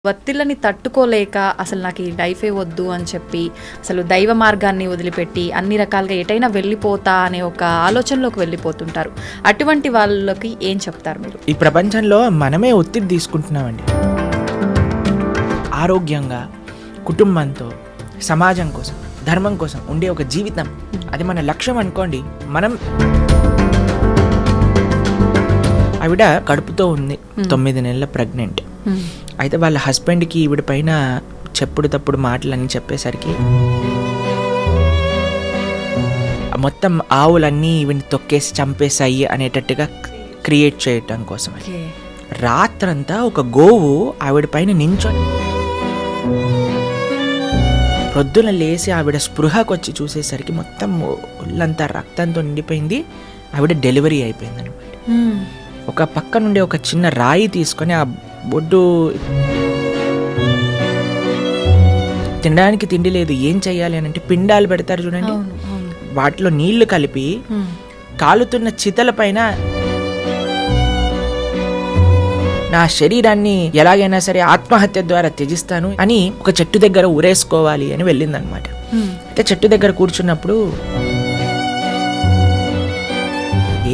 ఒత్తిళ్ళని తట్టుకోలేక అసలు నాకు ఈ లైఫే వద్దు అని చెప్పి అసలు దైవ మార్గాన్ని వదిలిపెట్టి అన్ని రకాలుగా ఎటైనా వెళ్ళిపోతా అనే ఒక ఆలోచనలోకి వెళ్ళిపోతుంటారు. అటువంటి వాళ్ళకి ఏం చెప్తారు మీరు? ఈ ప్రపంచంలో మనమే ఒత్తిడి తీసుకుంటున్నామండి. ఆరోగ్యంగా కుటుంబంతో సమాజం కోసం ధర్మం కోసం ఉండే ఒక జీవితం, అది మన లక్ష్యం అనుకోండి. మనం ఆవిడ కడుపుతో ఉంది, 9 నెలల ప్రెగ్నెంట్. అయితే వాళ్ళ హస్బెండ్కి ఈవిడ పైన చెప్పుడు తప్పుడు మాటలన్నీ చెప్పేసరికి మొత్తం ఆవులన్నీ ఈవిని తొక్కేసి చంపేసాయి అనేటట్టుగా క్రియేట్ చేయటం కోసం రాత్రంతా ఒక గోవు ఆవిడ పైన నించొని ప్రొద్దున లేసి ఆవిడ స్పృహకు వచ్చి చూసేసరికి మొత్తం ఒళ్ళంతా రక్తంతో నిండిపోయింది. ఆవిడ డెలివరీ అయిపోయింది అనమాట. ఒక పక్క నుండి ఒక చిన్న రాయి తీసుకొని ఆ బొడ్డు, తినడానికి తిండి లేదు, ఏం చెయ్యాలి అని అంటే పిండాలు పెడతారు చూడండి, వాటిలో నీళ్లు కలిపి కాలుతున్న చితల పైన నా శరీరాన్ని ఎలాగైనా సరే ఆత్మహత్య ద్వారా త్యజిస్తాను అని ఒక చెట్టు దగ్గర ఊరేసుకోవాలి అని వెళ్ళిందనమాట. అయితే చెట్టు దగ్గర కూర్చున్నప్పుడు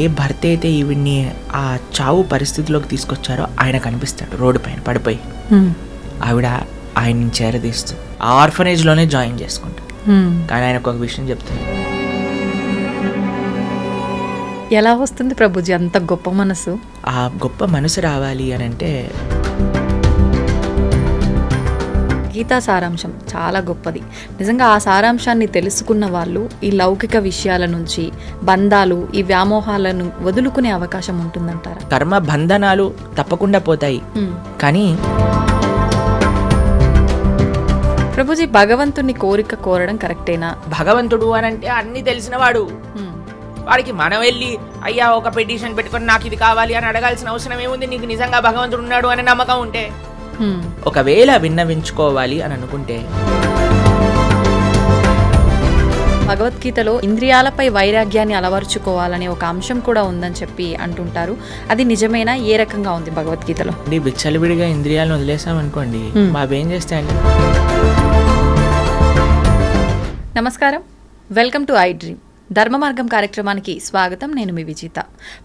ఏ భర్త అయితే ఈవిడ్ని ఆ చావు పరిస్థితిలోకి తీసుకొచ్చారో ఆయన కనిపిస్తాడు రోడ్డు పైన పడిపోయి. ఆవిడ ఆయన్ని చేరదీస్తుంది, ఆ ఆర్ఫనేజ్లోనే జాయిన్ చేసుకుంటాడు. కానీ ఆయనకు ఒక విషయం చెప్తుంది. ఎలా వస్తుంది ప్రభుజీ అంత గొప్ప మనసు? ఆ గొప్ప మనసు రావాలి అని అంటే గీతా సారాంశం చాలా గొప్పది. నిజంగా ఆ సారాంశాన్ని తెలుసుకున్న వాళ్ళు ఈ లౌకిక విషయాల నుంచి, బంధాలు, ఈ వ్యామోహాలను వదులుకునే అవకాశం ఉంటుందంటారా? కర్మ బంధనాలు తప్పకుండా పోతాయి. కానీ ప్రభుజీ, భగవంతుని కోరిక కోరడం కరెక్టేనా? భగవంతుడు అని అంటే అన్ని తెలిసినవాడు. వాడికి మనం వెళ్ళి అయ్యా ఒక పిటిషన్ పెట్టుకొని నాకు ఇది కావాలి అని అడగాల్సిన అవసరం ఏముంది? నీకు నిజంగా భగవంతుడు ఉన్నాడు అనే నమ్మకం ఉంటే, ఒకవేళ విన్నవించుకోవాలి అని అనుకుంటే. భగవద్గీతలో ఇంద్రియాలపై వైరాగ్యాన్ని అలవర్చుకోవాలనే ఒక అంశం కూడా ఉందని చెప్పి అంటుంటారు. అది నిజమేనా? ఏ రకంగా ఉంది భగవద్గీతలో? విచ్చలవిడిగా ఇంద్రియాలను వదిలేసాం అనుకోండి, బాబేం చేస్తాయండి. నమస్కారం, వెల్కమ్ టు ఐ డ్రీమ్. ధర్మ మార్గం కార్యక్రమానికి స్వాగతం. నేను మీ విజిత.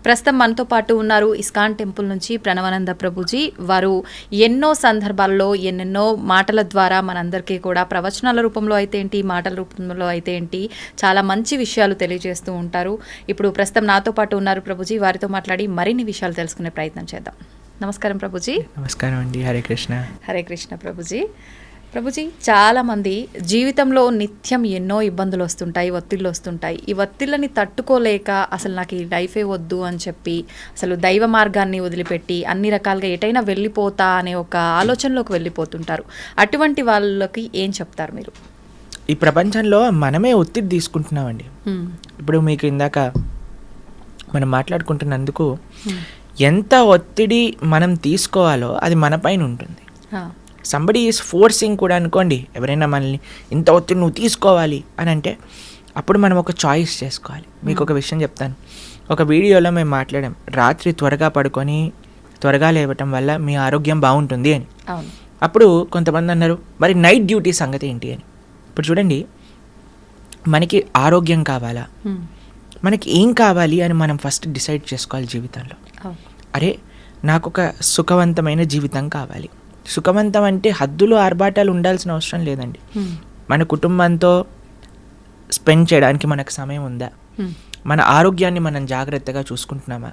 ప్రస్తుతం మనతో పాటు ఉన్నారు ఇస్కాన్ టెంపుల్ నుంచి ప్రణవానంద ప్రభుజీ. వారు ఎన్నో సందర్భాల్లో ఎన్నెన్నో మాటల ద్వారా మనందరికీ కూడా ప్రవచనాల రూపంలో అయితే ఏంటి, మాటల రూపంలో అయితే ఏంటి, చాలా మంచి విషయాలు తెలియజేస్తూ ఉంటారు. ఇప్పుడు ప్రస్తుతం నాతో పాటు ఉన్నారు ప్రభుజీ. వారితో మాట్లాడి మరిన్ని విషయాలు తెలుసుకునే ప్రయత్నం చేద్దాం. నమస్కారం ప్రభుజీ. నమస్కారం అండి. హరే కృష్ణ. హరే కృష్ణ ప్రభుజీ. ప్రభుజీ, చాలామంది జీవితంలో నిత్యం ఎన్నో ఇబ్బందులు వస్తుంటాయి, ఒత్తిళ్ళు వస్తుంటాయి. ఈ ఒత్తిళ్ళని తట్టుకోలేక అసలు నాకు ఈ లైఫే వద్దు అని చెప్పి అసలు దైవ మార్గాన్ని వదిలిపెట్టి అన్ని రకాలుగా ఎటైనా వెళ్ళిపోతా అనే ఒక ఆలోచనలోకి వెళ్ళిపోతుంటారు. అటువంటి వాళ్ళకి ఏం చెప్తారు మీరు? ఈ ప్రపంచంలో మనమే ఒత్తిడి తీసుకుంటున్నామండి. ఇప్పుడు మీకు ఇందాక మనం మాట్లాడుకుంటున్నందుకు ఎంత ఒత్తిడి మనం తీసుకోవాలో అది మన పైన ఉంటుంది. సంబడి ఈజ్ ఫోర్సింగ్ కూడా అనుకోండి, ఎవరైనా మనల్ని ఇంత ఒత్తిడి నువ్వు తీసుకోవాలి అని అంటే అప్పుడు మనం ఒక చాయిస్ చేసుకోవాలి. మీకు ఒక విషయం చెప్తాను. ఒక వీడియోలో మేము మాట్లాడాం, రాత్రి త్వరగా పడుకొని త్వరగా లేవటం వల్ల మీ ఆరోగ్యం బాగుంటుంది అని. అప్పుడు కొంతమంది అన్నారు, మరి నైట్ డ్యూటీ సంగతి ఏంటి అని. ఇప్పుడు చూడండి, మనకి ఆరోగ్యం కావాలా, మనకి ఏం కావాలి అని మనం ఫస్ట్ డిసైడ్ చేసుకోవాలి జీవితంలో. అరే నాకు ఒక సుఖవంతమైన జీవితం కావాలి. సుఖవంతం అంటే హద్దులు ఆర్భాటాలు ఉండాల్సిన అవసరం లేదండి. మన కుటుంబంతో స్పెండ్ చేయడానికి మనకు సమయం ఉందా, మన ఆరోగ్యాన్ని మనం జాగ్రత్తగా చూసుకుంటున్నామా,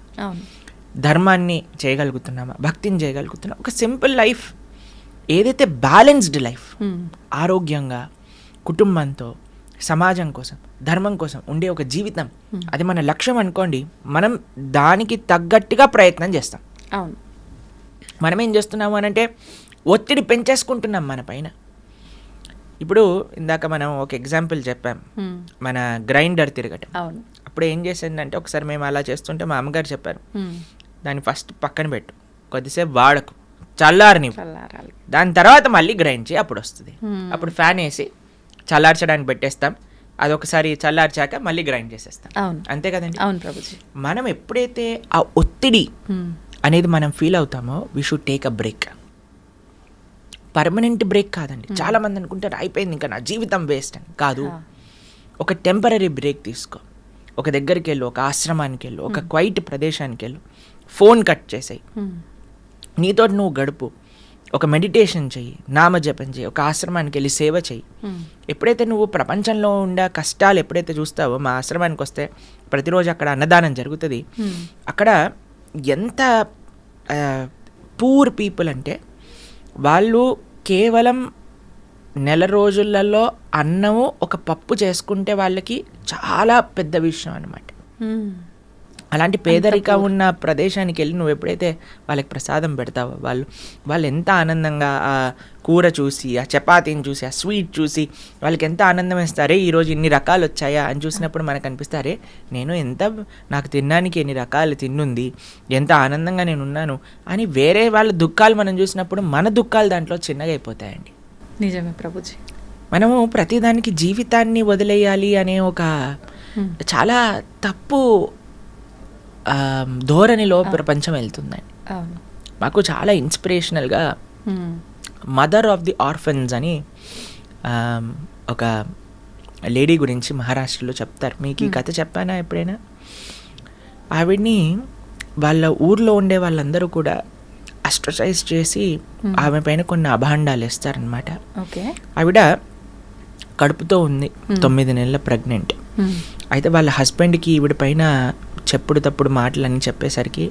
ధర్మాన్ని చేయగలుగుతున్నామా, భక్తిని చేయగలుగుతున్నామా, ఒక సింపుల్ లైఫ్, ఏదైతే బ్యాలెన్స్డ్ లైఫ్, ఆరోగ్యంగా కుటుంబంతో సమాజం కోసం ధర్మం కోసం ఉండే ఒక జీవితం, అది మన లక్ష్యం అనుకోండి. మనం దానికి తగ్గట్టుగా ప్రయత్నం చేస్తాం. అవును. మనం ఏం చేస్తున్నాము అని అంటే ఒత్తిడి పెంచేసుకుంటున్నాం మన పైన. ఇప్పుడు ఇందాక మనం ఒక ఎగ్జాంపుల్ చెప్పాం, మన గ్రైండర్ తిరగటం. అప్పుడు ఏం చేసిందంటే, ఒకసారి మేము అలా చేస్తుంటే మా అమ్మగారు చెప్పారు, దాన్ని ఫస్ట్ పక్కన పెట్టు, కొద్దిసేపు వాడకు, చల్లారని, దాని తర్వాత మళ్ళీ గ్రైండ్ చేయి, అప్పుడు వస్తుంది. అప్పుడు ఫ్యాన్ వేసి చల్లార్చడానికి పెట్టేస్తాం, అదొకసారి చల్లార్చాక మళ్ళీ గ్రైండ్ చేసేస్తాం, అవును అంతే కదండి. అవును ప్రభుజీ. మనం ఎప్పుడైతే ఆ ఒత్తిడి అనేది మనం ఫీల్ అవుతామో we should take a break. Permanent break కాదండి. చాలా మంది అనుకుంటారు అయిపోయింది ఇంకా నా జీవితం వేస్ట్ అని. కాదు, ఒక టెంపరీ బ్రేక్ తీసుకో. ఒక దగ్గరికి వెళ్ళు, ఒక ఆశ్రమానికి వెళ్ళు, ఒక క్వైట్ ప్రదేశానికి వెళ్ళు, ఫోన్ కట్ చేసేయి, నీతో నువ్వు గడుపు, ఒక మెడిటేషన్ చెయ్యి, నామజపం చెయ్యి, ఒక ఆశ్రమానికి వెళ్ళి సేవ చెయ్యి. ఎప్పుడైతే నువ్వు ప్రపంచంలో ఉండే కష్టాలు ఎప్పుడైతే చూస్తావో, మా ఆశ్రమానికి వస్తే ప్రతిరోజు అక్కడ అన్నదానం జరుగుతుంది. అక్కడ ఎంత పూర్ పీపుల్ అంటే వాళ్ళు కేవలం నెల రోజులలో అన్నము ఒక పప్పు చేసుకుంటే వాళ్ళకి చాలా పెద్ద విషయం అన్నమాట. అలాంటి పేదరిక ఉన్న ప్రదేశానికి వెళ్ళి నువ్వు ఎప్పుడైతే వాళ్ళకి ప్రసాదం పెడతావో వాళ్ళు ఎంత ఆనందంగా ఆ కూర చూసి, ఆ చపాతీని చూసి, ఆ స్వీట్ చూసి వాళ్ళకి ఎంత ఆనందం వేస్తారే, ఈరోజు ఇన్ని రకాలు వచ్చాయా అని చూసినప్పుడు మనకు అనిపిస్తారే, నాకు తినడానికి ఎన్ని రకాలు తిన్నుంది, ఎంత ఆనందంగా నేను ఉన్నాను అని. వేరే వాళ్ళ దుఃఖాలు మనం చూసినప్పుడు మన దుఃఖాలు దాంట్లో చిన్నగా అయిపోతాయండి. నిజమే ప్రభుజీ. మనము ప్రతిదానికి జీవితాన్ని వదిలేయాలి అనే ఒక చాలా తప్పు ధోరణిలో ప్రపంచం వెళ్తుందండి. మాకు చాలా ఇన్స్పిరేషనల్గా మదర్ ఆఫ్ ది ఆర్ఫన్స్ అని ఒక లేడీ గురించి మహారాష్ట్రలో చెప్తారు. మీకు ఈ కథ చెప్పానా ఎప్పుడైనా? ఆవిడ్ని వాళ్ళ ఊర్లో ఉండే వాళ్ళందరూ కూడా అస్ట్రసైజ్ చేసి ఆమె పైన కొన్ని అభాండాలు వేస్తారనమాట. ఆవిడ కడుపుతో ఉంది, 9 నెలల ప్రెగ్నెంట్. అయితే వాళ్ళ హస్బెండ్కి ఈవిడ పైన చెప్పుడు తప్పుడు మాటలన్నీ చెప్పేసరికి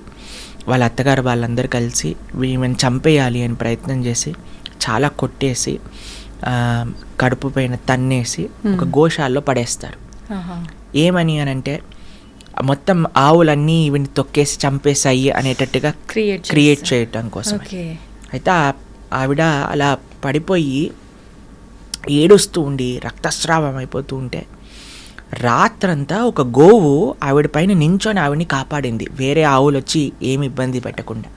వాళ్ళ అత్తగారు వాళ్ళందరూ కలిసి ఈమెను చంపేయాలి అని ప్రయత్నం చేసి చాలా కొట్టేసి కడుపు పైన తన్నేసి ఒక గోశాలలో పడేస్తారు. ఏమని అని అంటే మొత్తం ఆవులన్నీ ఈవిని తొక్కేసి చంపేసాయి అనేటట్టుగా క్రియేట్ చేయటం కోసం. అయితే ఆవిడ అలా పడిపోయి ఏడుస్తూ ఉండి రక్తస్రావం అయిపోతూ ఉంటే రాత్రంతా ఒక గోవు ఆవిడ పైన నించొని ఆవిడని కాపాడింది, వేరే ఆవులు వచ్చి ఏమి ఇబ్బంది పెట్టకుండా.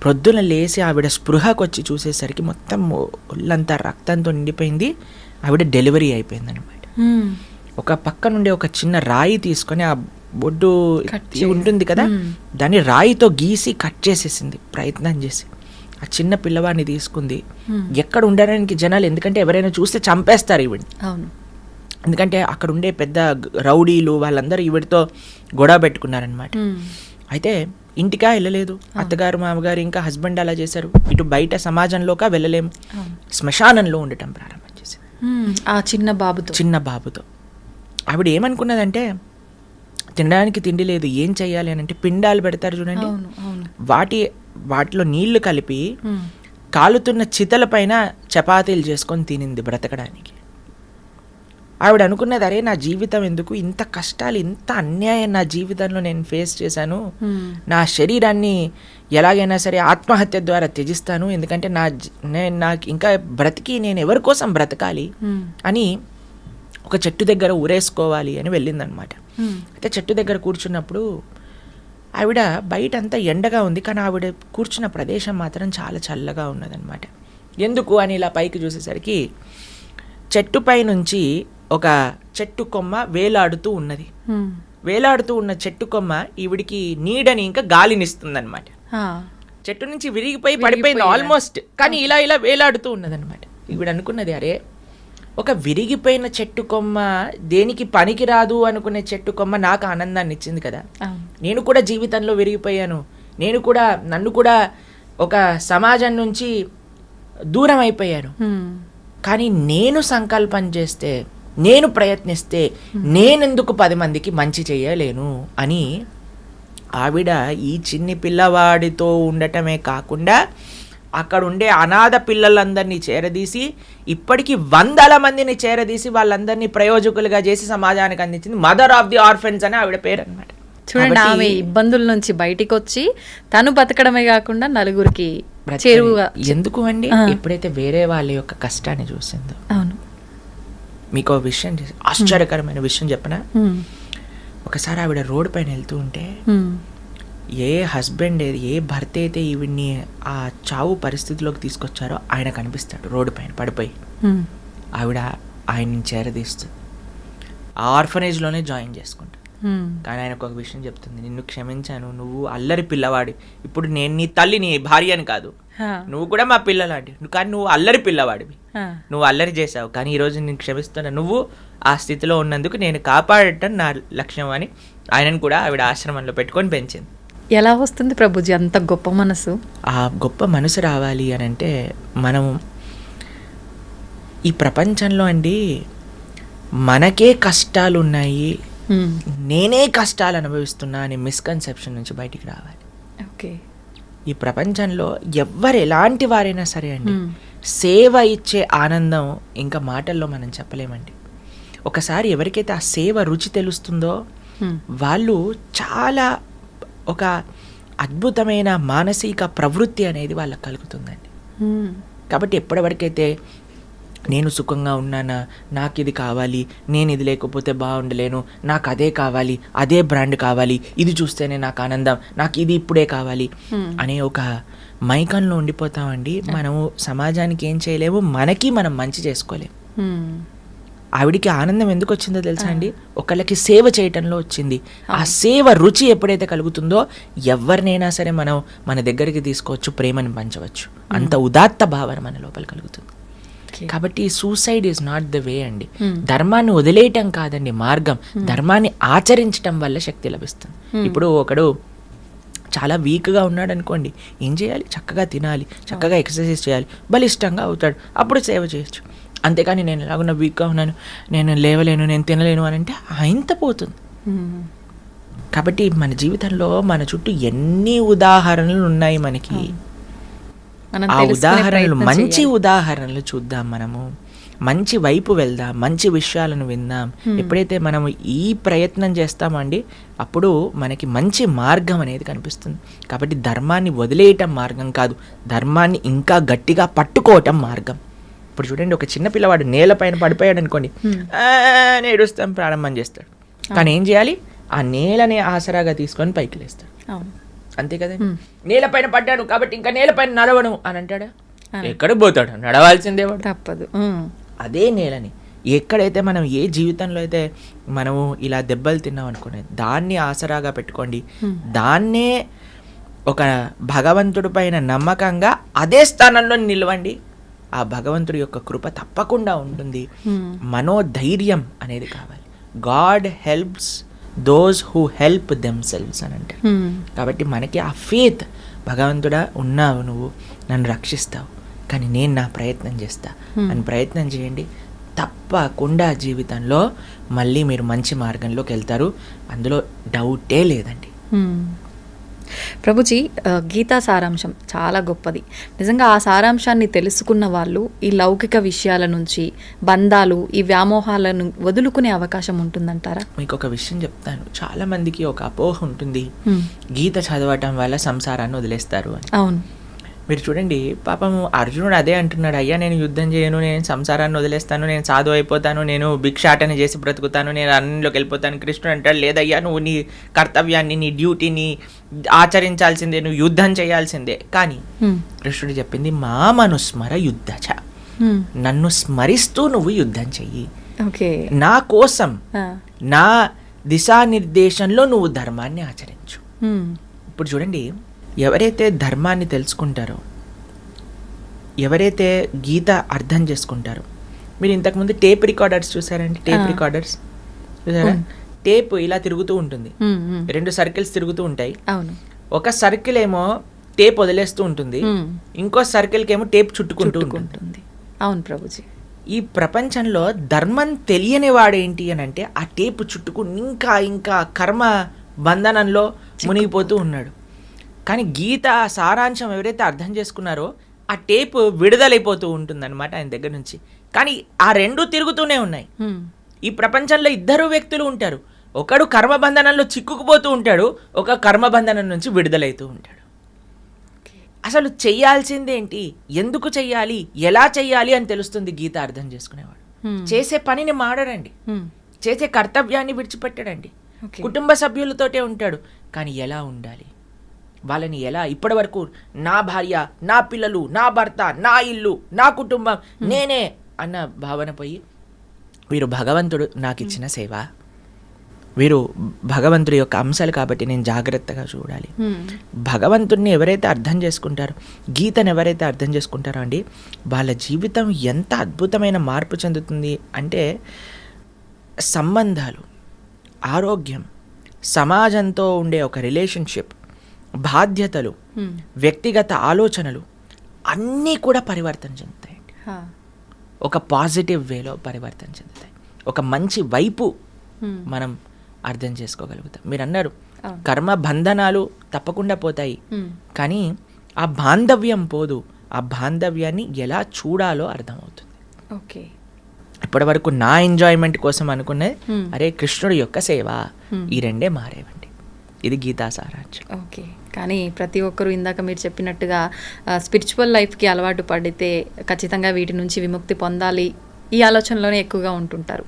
ప్రొద్దున లేసి ఆవిడ స్పృహకు వచ్చి చూసేసరికి మొత్తం ఒళ్ళంతా రక్తంతో నిండిపోయింది. ఆవిడ డెలివరీ అయిపోయింది అనమాట. ఒక పక్క నుండి ఒక చిన్న రాయి తీసుకొని ఆ బొడ్డు ఉంటుంది కదా, దాన్ని రాయితో గీసి కట్ చేసేసింది ప్రయత్నం చేసి. ఆ చిన్న పిల్లవాడిని తీసుకుంది. ఎక్కడ ఉండడానికి జనాలు, ఎందుకంటే ఎవరైనా చూస్తే చంపేస్తారు ఈవిడ్ని. ఎందుకంటే అక్కడ ఉండే పెద్ద రౌడీలు వాళ్ళందరూ ఈవిడితో గొడవ పెట్టుకున్నారనమాట. అయితే ఇంటికా వెళ్ళలేదు, అత్తగారు మామగారు ఇంకా హస్బెండ్ అలా చేశారు. ఇటు బయట సమాజంలోకా వెళ్ళలేము, శ్మశానంలో ఉండటం ప్రారంభం చేసింది ఆ చిన్న బాబుతో. ఆవిడ ఏమనుకున్నదంటే తినడానికి తిండి లేదు, ఏం చెయ్యాలి అని అంటే పిండాలు పెడతారు చూడండి, వాటిలో నీళ్లు కలిపి కాలుతున్న చితల పైన చపాతీలు చేసుకొని తినింది బ్రతకడానికి. ఆవిడ అనుకున్నది, అరే నా జీవితం ఎందుకు, ఇంత కష్టాలు, ఇంత అన్యాయం నా జీవితంలో నేను ఫేస్ చేశాను, నా శరీరాన్ని ఎలాగైనా సరే ఆత్మహత్య ద్వారా త్యజిస్తాను, ఎందుకంటే నాకు ఇంకా బ్రతికి నేను ఎవరి కోసం బ్రతకాలి అని ఒక చెట్టు దగ్గర ఊరేసుకోవాలి అని వెళ్ళిందనమాట. అయితే చెట్టు దగ్గర కూర్చున్నప్పుడు ఆవిడ బయట అంతా ఎండగా ఉంది, కానీ ఆవిడ కూర్చున్న ప్రదేశం మాత్రం చాలా చల్లగా ఉన్నదనమాట. ఎందుకు అని ఇలా పైకి చూసేసరికి చెట్టుపై నుంచి ఒక చెట్టు కొమ్మ వేలాడుతూ ఉన్నది. వేలాడుతూ ఉన్న చెట్టు కొమ్మ ఈవిడికి నీడని ఇంకా గాలినిస్తుందన్నమాట. చెట్టు నుంచి విరిగిపోయి పడిపోయింది ఆల్మోస్ట్, కానీ ఇలా వేలాడుతూ ఉన్నదన్నమాట. ఈవిడ అనుకున్నది, అరే ఒక విరిగిపోయిన చెట్టు కొమ్మ, దేనికి పనికిరాదు అనుకునే చెట్టు కొమ్మ నాకు ఆనందాన్ని ఇచ్చింది కదా, నేను కూడా జీవితంలో విరిగిపోయాను, నన్ను కూడా ఒక సమాజం నుంచి దూరం అయిపోయాను, కానీ నేను సంకల్పం చేస్తే, నేను ప్రయత్నిస్తే నేనెందుకు 10 మందికి మంచి చేయలేను అని ఆవిడ ఈ చిన్ని పిల్లవాడితో ఉండటమే కాకుండా అక్కడ ఉండే అనాథ పిల్లలందరినీ చేరదీసి ఇప్పటికీ 100 మందిని చేరదీసి వాళ్ళందరినీ ప్రయోజకులుగా చేసి సమాజానికి అందించింది. మదర్ ఆఫ్ ది ఆర్ఫన్స్ అని ఆవిడ పేరు అనమాట. చూడండి, ఆమె ఇబ్బందుల నుంచి బయటికి వచ్చి తను బతకడమే కాకుండా నలుగురికి చేరువుగా. ఎందుకు అండి, ఎప్పుడైతే వేరే వాళ్ళ యొక్క కష్టాన్ని చూసిందో. అవును, మీకు విషయం, ఆశ్చర్యకరమైన విషయం చెప్పనా. ఒకసారి ఆవిడ రోడ్డు పైన వెళ్తూ ఉంటే ఏ హస్బెండ్, ఏ భర్త అయితే ఈవిడ్ని ఆ చావు పరిస్థితిలోకి తీసుకొచ్చారో ఆయన కనిపిస్తాడు రోడ్డు పైన పడిపోయి. ఆవిడ ఆయన్ని చేరదీస్తుంది. ఆ ఆర్ఫనేజ్లోనే జాయిన్ చేసుకుంటాడు. కానీ ఆయనకు ఒక విషయం చెప్తుంది, నిన్ను క్షమించాను, నువ్వు అల్లరి పిల్లవాడి, ఇప్పుడు నేను నీ తల్లి, నీ భార్య అని కాదు, నువ్వు కూడా మా పిల్లలాంటి, కానీ నువ్వు అల్లరి పిల్లవాడివి, నువ్వు అల్లరి చేసావు, కానీ ఈరోజు నేను క్షమిస్తున్నా, నువ్వు ఆ స్థితిలో ఉన్నందుకు నేను కాపాడటం నా లక్ష్యం అని ఆయనను కూడా ఆవిడ ఆశ్రమంలో పెట్టుకొని పెంచింది. ఎలా వస్తుంది ప్రభుజీ అంత గొప్ప మనసు? ఆ గొప్ప మనసు రావాలి అని అంటే మనం ఈ ప్రపంచంలో అండి మనకే కష్టాలు ఉన్నాయి, నేనే కష్టాలు అనుభవిస్తున్నా అనే మిస్కన్సెప్షన్ నుంచి బయటికి రావాలి. ఓకే. ఈ ప్రపంచంలో ఎవ్వరు ఎలాంటి వారైనా సరే అండి, సేవ ఇచ్చే ఆనందం ఇంకా మాటల్లో మనం చెప్పలేమండి. ఒకసారి ఎవరికైతే ఆ సేవ రుచి తెలుస్తుందో వాళ్ళు చాలా ఒక అద్భుతమైన మానసిక ప్రవృత్తి అనేది వాళ్ళకి కలుగుతుందండి. కాబట్టి ఎప్పటివరకైతే నేను సుఖంగా ఉన్నానా, నాకు ఇది కావాలి, నేను ఇది లేకపోతే బాగుండలేను, నాకు అదే కావాలి, అదే బ్రాండ్ కావాలి, ఇది చూస్తేనే నాకు ఆనందం, నాకు ఇది ఇప్పుడే కావాలి అనే ఒక మైకంలో ఉండిపోతామండి. మనము సమాజానికి ఏం చేయలేము, మనకి మనం మంచి చేసుకోలేము. ఆవిడికి ఆనందం ఎందుకు వచ్చిందో తెలుసా అండి? ఒకళ్ళకి సేవ చేయటంలో వచ్చింది. ఆ సేవ రుచి ఎప్పుడైతే కలుగుతుందో ఎవరినైనా సరే మనం మన దగ్గరికి తీసుకోవచ్చు, ప్రేమని పంచవచ్చు. అంత ఉదాత్త భావన మన లోపల కలుగుతుంది. కాబట్టి suicide is not the way అండి. ధర్మాన్ని వదిలేయటం కాదండి మార్గం, ధర్మాన్ని ఆచరించటం వల్ల శక్తి లభిస్తుంది. ఇప్పుడు ఒకడు చాలా వీక్గా ఉన్నాడు అనుకోండి, ఏం చేయాలి? చక్కగా తినాలి, చక్కగా ఎక్సర్సైజ్ చేయాలి, బలిష్టంగా అవుతాడు, అప్పుడు సేవ చేయొచ్చు. అంతేకాని నేను ఎలాగున్నా వీక్గా ఉన్నాను, నేను లేవలేను, నేను తినలేను అని అంటే ఇంత పోతుంది. కాబట్టి మన జీవితంలో మన చుట్టూ ఎన్ని ఉదాహరణలు ఉన్నాయి మనకి. ఆ ఉదాహరణలు, మంచి ఉదాహరణలు చూద్దాం, మనము మంచి వైపు వెళ్దాం, మంచి విషయాలను విందాం. ఎప్పుడైతే మనం ఈ ప్రయత్నం చేస్తామండి అప్పుడు మనకి మంచి మార్గం అనేది కనిపిస్తుంది. కాబట్టి ధర్మాన్ని వదిలేయటం మార్గం కాదు, ధర్మాన్ని ఇంకా గట్టిగా పట్టుకోవటం మార్గం. ఇప్పుడు చూడండి, ఒక చిన్న పిల్లవాడు నేలపైన పడిపోయాడు అనుకోండి, ఏడుస్తాం ప్రారంభం చేస్తాడు. కానీ ఏం చేయాలి? ఆ నేలని ఆసరాగా తీసుకొని పైకి లేస్తాడు. అంతే కదా. నేలపైన పడ్డాను కాబట్టి ఇంకా నేలపైన నడవను అని అంటాడా? ఎక్కడ పోతాడు? నడవాల్సిందే, తప్పదు. అదే నేలని ఎక్కడైతే మనం ఏ జీవితంలో అయితే మనము ఇలా దెబ్బలు తిన్నాం అనుకునే దాన్ని ఆసరాగా పెట్టుకోండి, దాన్నే ఒక భగవంతుడి పైన నమ్మకంగా అదే స్థానంలో నిలవండి. ఆ భగవంతుడి యొక్క కృప తప్పకుండా ఉంటుంది. మనోధైర్యం అనేది కావాలి. God helps those who help themselves అని అంటారు. కాబట్టి మనకి ఆ ఫేత్, భగవంతుడా ఉన్నావు, నువ్వు నన్ను రక్షిస్తావు, కానీ నేను నా ప్రయత్నం చేస్తా అని ప్రయత్నం చేయండి. తప్పకుండా జీవితంలో మళ్ళీ మీరు మంచి మార్గంలోకి వెళ్తారు, అందులో డౌటే లేదండి. ప్రభుజీ, గీతా సారాంశం చాలా గొప్పది. నిజంగా ఆ సారాంశాన్ని తెలుసుకున్న వాళ్ళు ఈ లౌకిక విషయాల నుంచి, బంధాలు, ఈ వ్యామోహాలను వదులుకునే అవకాశం ఉంటుందంటారా? మీకు ఒక విషయం చెప్తాను. చాలా మందికి ఒక అపోహ ఉంటుంది, గీత చదవటం వల్ల సంసారాన్ని వదిలేస్తారు అని. అవును. మీరు చూడండి, పాపం అర్జునుడు అదే అంటున్నాడు, అయ్యా నేను యుద్ధం చేయను, నేను సంసారాన్ని వదిలేస్తాను, నేను సాధు అయిపోతాను, నేను భిక్షాటన చేసి బ్రతుకుతాను, నేను అన్నిలోకి వెళ్ళిపోతాను. కృష్ణుడు అంటాడు, లేదయ్యా నువ్వు నీ కర్తవ్యాన్ని, నీ డ్యూటీని ఆచరించాల్సిందే, నువ్వు యుద్ధం చేయాల్సిందే. కానీ కృష్ణుడు చెప్పింది మామనుస్మర యుద్ధచ, నన్ను స్మరిస్తూ నువ్వు యుద్ధం చెయ్యి, నా కోసం, నా దిశానిర్దేశంలో నువ్వు ధర్మాన్ని ఆచరించు. ఇప్పుడు చూడండి, ఎవరైతే ధర్మాన్ని తెలుసుకుంటారో, ఎవరైతే గీత అర్థం చేసుకుంటారో, మీరు ఇంతకుముందు టేప్ రికార్డర్స్ చూసారండి? టేప్ రికార్డర్స్ చూసారా? టేప్ ఇలా తిరుగుతూ ఉంటుంది, 2 సర్కిల్స్ తిరుగుతూ ఉంటాయి. ఒక సర్కిల్ ఏమో టేప్ వదిలేస్తూ ఉంటుంది, ఇంకో సర్కిల్కి ఏమో టేప్ చుట్టుకుంటూ ఉంటుంది. అవును ప్రభుజీ. ఈ ప్రపంచంలో ధర్మం తెలియని వాడేంటి అని అంటే ఆ టేప్ చుట్టుకుని ఇంకా ఇంకా కర్మ బంధనంలో మునిగిపోతూ ఉన్నాడు. కానీ గీత సారాంశం ఎవరైతే అర్థం చేసుకున్నారో ఆ టేప్ విడుదలైపోతూ ఉంటుందన్నమాట ఆయన దగ్గర నుంచి. కానీ ఆ 2 తిరుగుతూనే ఉన్నాయి. ఈ ప్రపంచంలో 2 వ్యక్తులు ఉంటారు, ఒకడు కర్మబంధనంలో చిక్కుకుపోతూ ఉంటాడు, ఒక కర్మబంధనం నుంచి విడుదలైతూ ఉంటాడు. అసలు చెయ్యాల్సిందేంటి, ఎందుకు చెయ్యాలి, ఎలా చెయ్యాలి అని తెలుస్తుంది గీత అర్థం చేసుకునేవాడు. చేసే పనిని మాడడండి, చేసే కర్తవ్యాన్ని విడిచిపెట్టడండి, కుటుంబ సభ్యులతోటే ఉంటాడు, కానీ ఎలా ఉండాలి, వాళ్ళని ఎలా, ఇప్పటి వరకు నా భార్య, నా పిల్లలు, నా భర్త, నా ఇల్లు, నా కుటుంబం, నేనే అన్న భావన పోయి వీరు భగవంతుడు నాకు ఇచ్చిన సేవ, వీరు భగవంతుడి యొక్క అంశాలు కాబట్టి నేను జాగ్రత్తగా చూడాలి. భగవంతుడిని ఎవరైతే అర్థం చేసుకుంటారో, గీతను ఎవరైతే అర్థం చేసుకుంటారో అండి, వాళ్ళ జీవితం ఎంత అద్భుతమైన మార్పు చెందుతుంది అంటే సంబంధాలు, ఆరోగ్యం, సమాజంతో ఉండే ఒక రిలేషన్షిప్, బాధ్యతలు, వ్యక్తిగత ఆలోచనలు అన్నీ కూడా పరివర్తన చెందుతాయండి. ఒక పాజిటివ్ వేలో పరివర్తన చెందుతాయి. ఒక మంచి వైపు మనం అర్థం చేసుకోగలుగుతాం. మీరు అన్నారు కర్మ బంధనాలు తప్పకుండా పోతాయి, కానీ ఆ బాంధవ్యం పోదు. ఆ బాంధవ్యాన్ని ఎలా చూడాలో అర్థమవుతుంది. ఓకే, ఇప్పటి వరకు నా ఎంజాయ్మెంట్ కోసం అనుకునే అరే కృష్ణుడి యొక్క సేవ, ఈ రెండే మారేవండి. ఇది గీతా సారాంశం. ఓకే, కానీ ప్రతి ఒక్కరూ ఇందాక మీరు చెప్పినట్టుగా స్పిరిచువల్ లైఫ్కి అలవాటు పడితే ఖచ్చితంగా వీటి నుంచి విముక్తి పొందాలి ఈ ఆలోచనలోనే ఎక్కువగా ఉంటుంటారు.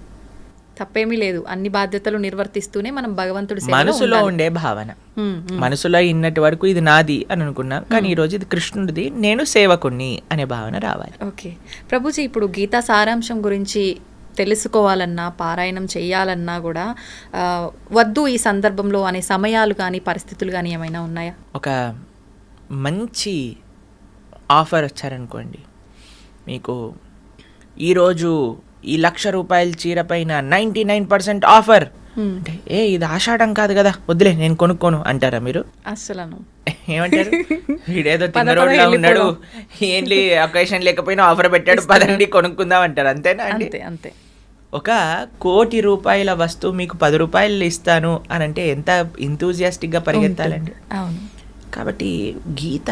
తప్పేమీ లేదు, అన్ని బాధ్యతలు నిర్వర్తిస్తూనే మనం భగవంతుడి మనసులో ఉండే భావన, మనసులో ఇన్నటి వరకు ఇది నాది అని అనుకున్నా, కానీ ఈరోజు ఇది కృష్ణుడిది, నేను సేవకుణ్ణి అనే భావన రావాలి. ఓకే ప్రభుజీ, ఇప్పుడు గీతా సారాంశం గురించి తెలుసుకోవాలన్నా, పారాయణం చేయాలన్నా కూడా వద్దు ఈ సందర్భంలో అనే సమయాలు కానీ పరిస్థితులు కానీ ఏమైనా ఉన్నాయా? ఒక మంచి ఆఫర్ వచ్చారనుకోండి, మీకు ఈరోజు ఈ 1,00,000 రూపాయల చీర పైన 99% ఆఫర్ అంటే, ఇది ఆషాఢం కాదు కదా, వద్దులే నేను కొనుక్కోను అంటారా మీరు? అసలు ఏమంటారు, వీడేదో తిన్నరోడ్లా ఉన్నాడు, ఏంటి అకేషన్ లేకపోయినా ఆఫర్ పెట్టాడు, పదండి కొనుక్కుందాం అంటారు. అంతేనా అండి? అంతే. ఒక 1,00,00,000 రూపాయల వస్తువు మీకు 10 రూపాయలు ఇస్తాను అని అంటే ఎంత ఇంతూజియాస్టిక్గా పరిగెత్తాలండి. అవును. కాబట్టి గీత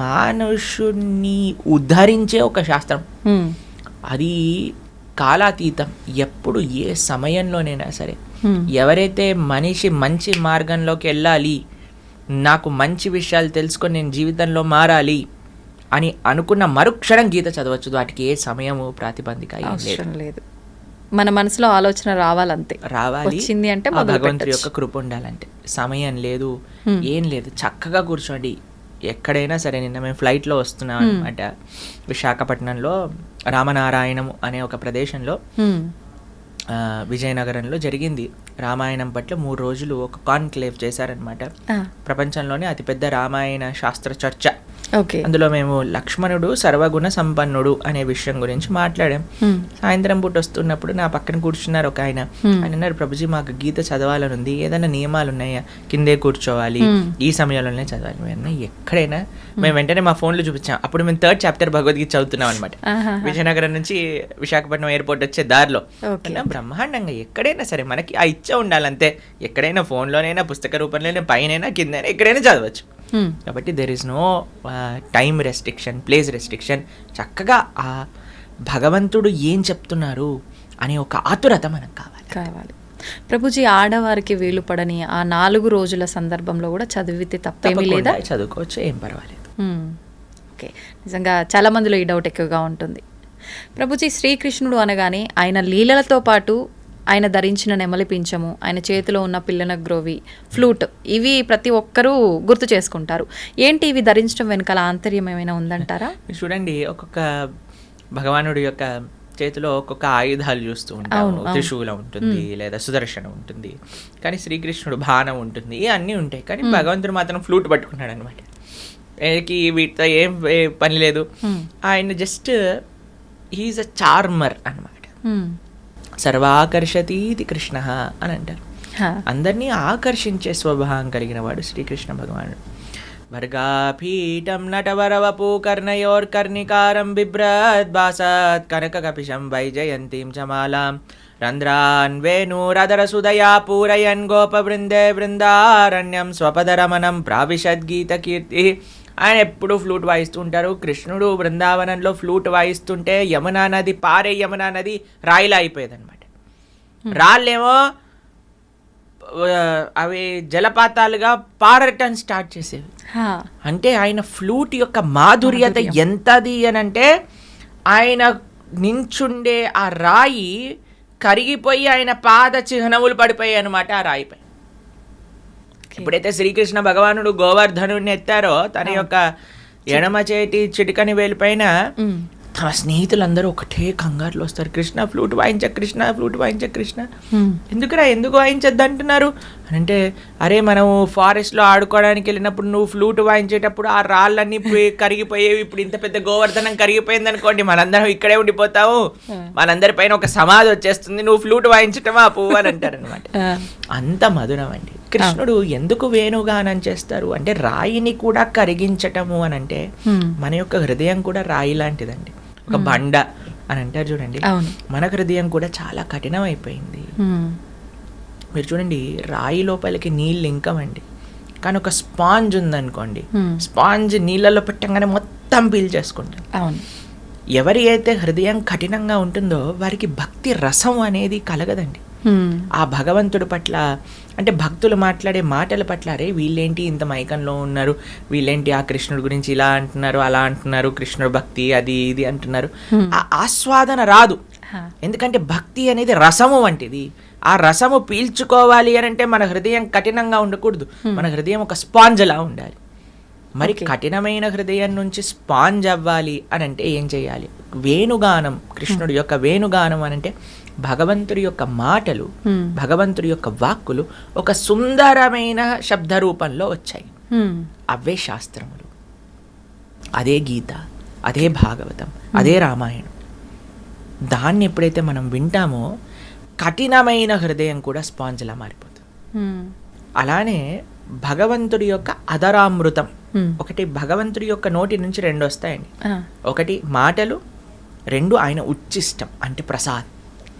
మనుషుణ్ణి ఉద్ధరించే ఒక శాస్త్రం. అది కాలాతీతం. ఎప్పుడు ఏ సమయంలోనైనా సరే ఎవరైతే మనిషి మంచి మార్గంలోకి వెళ్ళాలి, నాకు మంచి విషయాలు తెలుసుకొని నేను జీవితంలో మారాలి అని అనుకున్న మరుక్షణం గీత చదవచ్చు. వాటికి ఏ సమయము ప్రాతిబంధిక లేదు. మన మనసులో ఆలోచన రావాలంతే, రావాలి. వచ్చింది అంటే భగవంతుడి యొక్క కృప ఉండాలంటే. సమయం లేదు, ఏం లేదు, చక్కగా కూర్చోండి ఎక్కడైనా సరే. నిన్న మేము ఫ్లైట్లో వస్తున్నాం అనమాట, విశాఖపట్నంలో రామనారాయణము అనే ఒక ప్రదేశంలో, విజయనగరంలో జరిగింది. రామాయణం పట్ల 3 రోజులు ఒక కాన్క్లేవ్ చేశారనమాట. ప్రపంచంలోనే అతిపెద్ద రామాయణ శాస్త్ర చర్చ. అందులో మేము లక్ష్మణుడు సర్వగుణ సంపన్నుడు అనే విషయం గురించి మాట్లాడాం. సాయంత్రం పూట వస్తున్నప్పుడు నా పక్కన కూర్చున్నారు ఒక ఆయన. ఆయన అన్నారు, ప్రభుజీ మాకు గీత చదవాలని ఉంది, ఏదైనా నియమాలు ఉన్నాయా? కిందే కూర్చోవాలి, ఈ సమయంలోనే చదవాలి. మేము ఎక్కడైనా మేము వెంటనే మా ఫోన్లో చూపించాం. అప్పుడు మేము 3rd చాప్టర్ భగవద్గీత చదువుతున్నాం అనమాట. విజయనగరం నుంచి విశాఖపట్నం ఎయిర్పోర్ట్ వచ్చే దారిలో. బ్రహ్మాండంగా ఎక్కడైనా సరే మనకి ఆ ఇచ్చ ఉండాలంతే. ఎక్కడైనా ఫోన్లోనైనా, పుస్తక రూపంలోనే, పైనైనా కిందైనా ఎక్కడైనా చదవచ్చు. కాబట్టి there is no time restriction, place restriction. చక్కగా ఆ భగవంతుడు ఏం చెప్తున్నారు అనే ఒక ఆతురత మనకు కావాలి. ప్రభుజీ, ఆడవారికి వీలు పడని ఆ 4 రోజుల సందర్భంలో కూడా చదివితే తప్పేమీ లేదా? చదువుకోవచ్చు, ఏం పర్వాలేదు. ఓకే, నిజంగా చాలా మందిలో ఈ డౌట్ ఎక్కువగా ఉంటుంది. ప్రభుజీ, శ్రీకృష్ణుడు అనగానే ఆయన లీలలతో పాటు ఆయన ధరించిన నెమలి పింఛము, ఆయన చేతిలో ఉన్న పిల్లన గ్రోవి, ఫ్లూట్, ఇవి ప్రతి ఒక్కరూ గుర్తు చేసుకుంటారు. ఏంటి ఇవి ధరించడం వెనకాల ఆంతర్యం ఏమైనా ఉందంటారా? చూడండి, ఒక్కొక్క భగవానుడి యొక్క చేతిలో ఒక్కొక్క ఆయుధాలు చూస్తూ ఉంటాము. త్రిశూలం ఉంటుంది, లేదా సుదర్శనం ఉంటుంది, కానీ శ్రీకృష్ణుడు బాణం ఉంటుంది, అన్నీ ఉంటాయి. కానీ భగవంతుడు మాత్రం ఫ్లూట్ పట్టుకున్నాడు అనమాట. వీటితో ఏం పని లేదు. ఆయన జస్ట్ హీఈస్ అ చార్మర్ అనమాట. సర్వాకర్షతీతి కృష్ణ అని అంటారు. అందరినీ ఆకర్షించే స్వభావం కలిగిన వాడు శ్రీకృష్ణ భగవానుడు. వర్గాపీఠం నటవరవపూ కర్ణయోర్కర్ణికారం బిభ్రద్భాసత్ కనకకపిశం వైజయంతీం చమాలాం రంధ్రాన్ వేణురదరసుదయా పూరయన్ గోపవృందే బృందారణ్యం స్వపదరమణం ప్రావిశద్గీత కీర్తి. ఆయన ఎప్పుడు ఫ్లూట్ వాయిస్తూ ఉంటారు. కృష్ణుడు బృందావనంలో ఫ్లూట్ వాయిస్తుంటే యమునా నది, పారే యమునా నది రాయిలా అయిపోయేది అనమాట. రాళ్ళేమో అవి జలపాతాలుగా పారటం స్టార్ట్ చేసేవి. అంటే ఆయన ఫ్లూట్ యొక్క మాధుర్యత ఎంతది అని అంటే, ఆయన నించుండే ఆ రాయి కరిగిపోయి ఆయన పాద చిహ్నములు పడిపోయాయి అనమాట ఆ రాయిపై. ఎప్పుడైతే శ్రీకృష్ణ భగవానుడు గోవర్ధనుడిని ఎత్తారో, తన యొక్క ఎడమ చేతి చిటికని వేలిపైన ఆ స్నేహితులందరూ ఒకటే కంగారులో వస్తారు, కృష్ణ ఫ్లూట్ వాయించ, కృష్ణ ఫ్లూట్ వాయించ, కృష్ణ ఎందుకురా ఎందుకు వాయించద్దు అంటున్నారు అని అంటే, అరే మనం ఫారెస్ట్లో ఆడుకోవడానికి వెళ్ళినప్పుడు నువ్వు ఫ్లూట్ వాయించేటప్పుడు ఆ రాళ్ళన్నీ కరిగిపోయేవి, ఇప్పుడు ఇంత పెద్ద గోవర్ధనం కరిగిపోయింది అనుకోండి, మనందరం ఇక్కడే ఉండిపోతాము, మనందరి పైన ఒక సమాధి వచ్చేస్తుంది, నువ్వు ఫ్లూట్ వాయించటమా పువ్వు అని అంటారు అనమాట. అంత మధురం అండి. కృష్ణుడు ఎందుకు వేణుగానం చేస్తారు అంటే, రాయిని కూడా కరిగించటము అని అంటే, మన యొక్క హృదయం కూడా రాయి లాంటిదండి, ఒక బండ అని అంటారు చూడండి. మన హృదయం కూడా చాలా కఠినం అయిపోయింది. మీరు చూడండి, రాయి లోపలికి నీళ్ళు ఇంకమండి, కానీ ఒక స్పాంజ్ ఉందనుకోండి, స్పాంజ్ నీళ్ళలో పెట్టంగానే మొత్తం పీల్ చేసుకుంటాం. అవును. ఎవరి అయితే హృదయం కఠినంగా ఉంటుందో వారికి భక్తి రసం అనేది కలగదండి. ఆ భగవంతుడి పట్ల అంటే భక్తులు మాట్లాడే మాటల పట్ల, అరే వీళ్ళేంటి ఇంత మైకంలో ఉన్నారు, వీళ్ళేంటి ఆ కృష్ణుడి గురించి ఇలా అంటున్నారు అలా అంటున్నారు, కృష్ణుడు భక్తి అది ఇది అంటున్నారు, ఆ ఆస్వాదన రాదు. ఎందుకంటే భక్తి అనేది రసము వంటిది. ఆ రసము పీల్చుకోవాలి అని అంటే మన హృదయం కఠినంగా ఉండకూడదు, మన హృదయం ఒక స్పాంజ్ లా ఉండాలి. మరి కఠినమైన హృదయం నుంచి స్పాంజ్ అవ్వాలి అని అంటే ఏం చేయాలి? వేణుగానం, కృష్ణుడి యొక్క వేణుగానం అని అంటే భగవంతుడి యొక్క మాటలు, భగవంతుడి యొక్క వాక్కులు ఒక సుందరమైన శబ్ద రూపంలో వచ్చాయి. అవే శాస్త్రములు, అదే గీత, అదే భాగవతం, అదే రామాయణం. దాన్ని ఎప్పుడైతే మనం వింటామో కఠినమైన హృదయం కూడా స్పాంజ్లా మారిపోతుంది. అలానే భగవంతుడి యొక్క అధరామృతం, ఒకటి భగవంతుడి యొక్క నోటి నుంచి రెండు వస్తాయండి. ఒకటి మాటలు, రెండు ఆయన ఉచ్చిష్టం అంటే ప్రసాద్.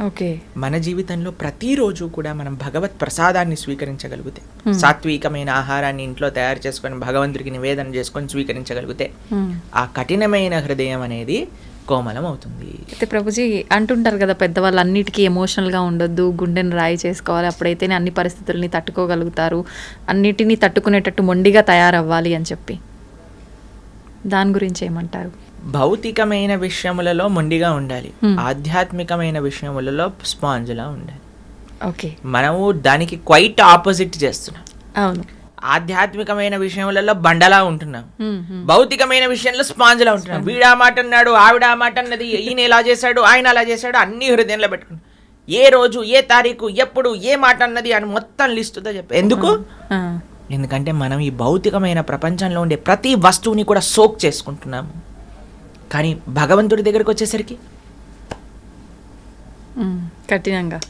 ఓకే. మన జీవితంలో ప్రతిరోజు కూడా మనం భగవత్ ప్రసాదాన్ని స్వీకరించగలిగితే, సాత్వికమైన ఆహారాన్ని ఇంట్లో తయారు చేసుకొని భగవంతుడికి నివేదన చేసుకొని స్వీకరించగలిగితే ఆ కఠినమైన హృదయం అనేది కోమలం అవుతుంది. అయితే ప్రభుజీ అంటుంటారు కదా పెద్దవాళ్ళు, అన్నిటికీ ఎమోషనల్గా ఉండొద్దు, గుండెని రాయి చేసుకోవాలి, అప్పుడైతేనే అన్ని పరిస్థితుల్ని తట్టుకోగలుగుతారు, అన్నిటినీ తట్టుకునేటట్టు మొండిగా తయారవ్వాలి అని చెప్పి, దాని గురించి ఏమంటారు? భౌతికమైన విషయములలో మొండిగా ఉండాలి, ఆధ్యాత్మికమైన విషయములలో స్పాంజ్లా ఉండాలి. ఓకే. మనము దానికి క్వైట్ ఆపోజిట్ చేస్తున్నాం. అవును. ఆధ్యాత్మికమైన విషయములలో బండలా ఉంటున్నాం, భౌతికమైన విషయంలో స్పాంజ్లా ఉంటున్నాం. వీడా మాట అన్నాడు, ఆవిడ మాట అన్నది, ఈయన ఇలా చేశాడు, ఆయన అలా చేశాడు, అన్ని హృదయంలో పెట్టుకున్నాం. ఏ రోజు, ఏ తారీఖు, ఎప్పుడు, ఏ మాట అన్నది అని మొత్తం లిస్టుతో చెప్పి. ఎందుకు? ఎందుకంటే మనం ఈ భౌతికమైన ప్రపంచంలో ఉండే ప్రతి వస్తువుని కూడా సోక్ చేసుకుంటున్నాము. కానీ భగవంతుడి దగ్గరకు వచ్చేసరికి కఠినంగా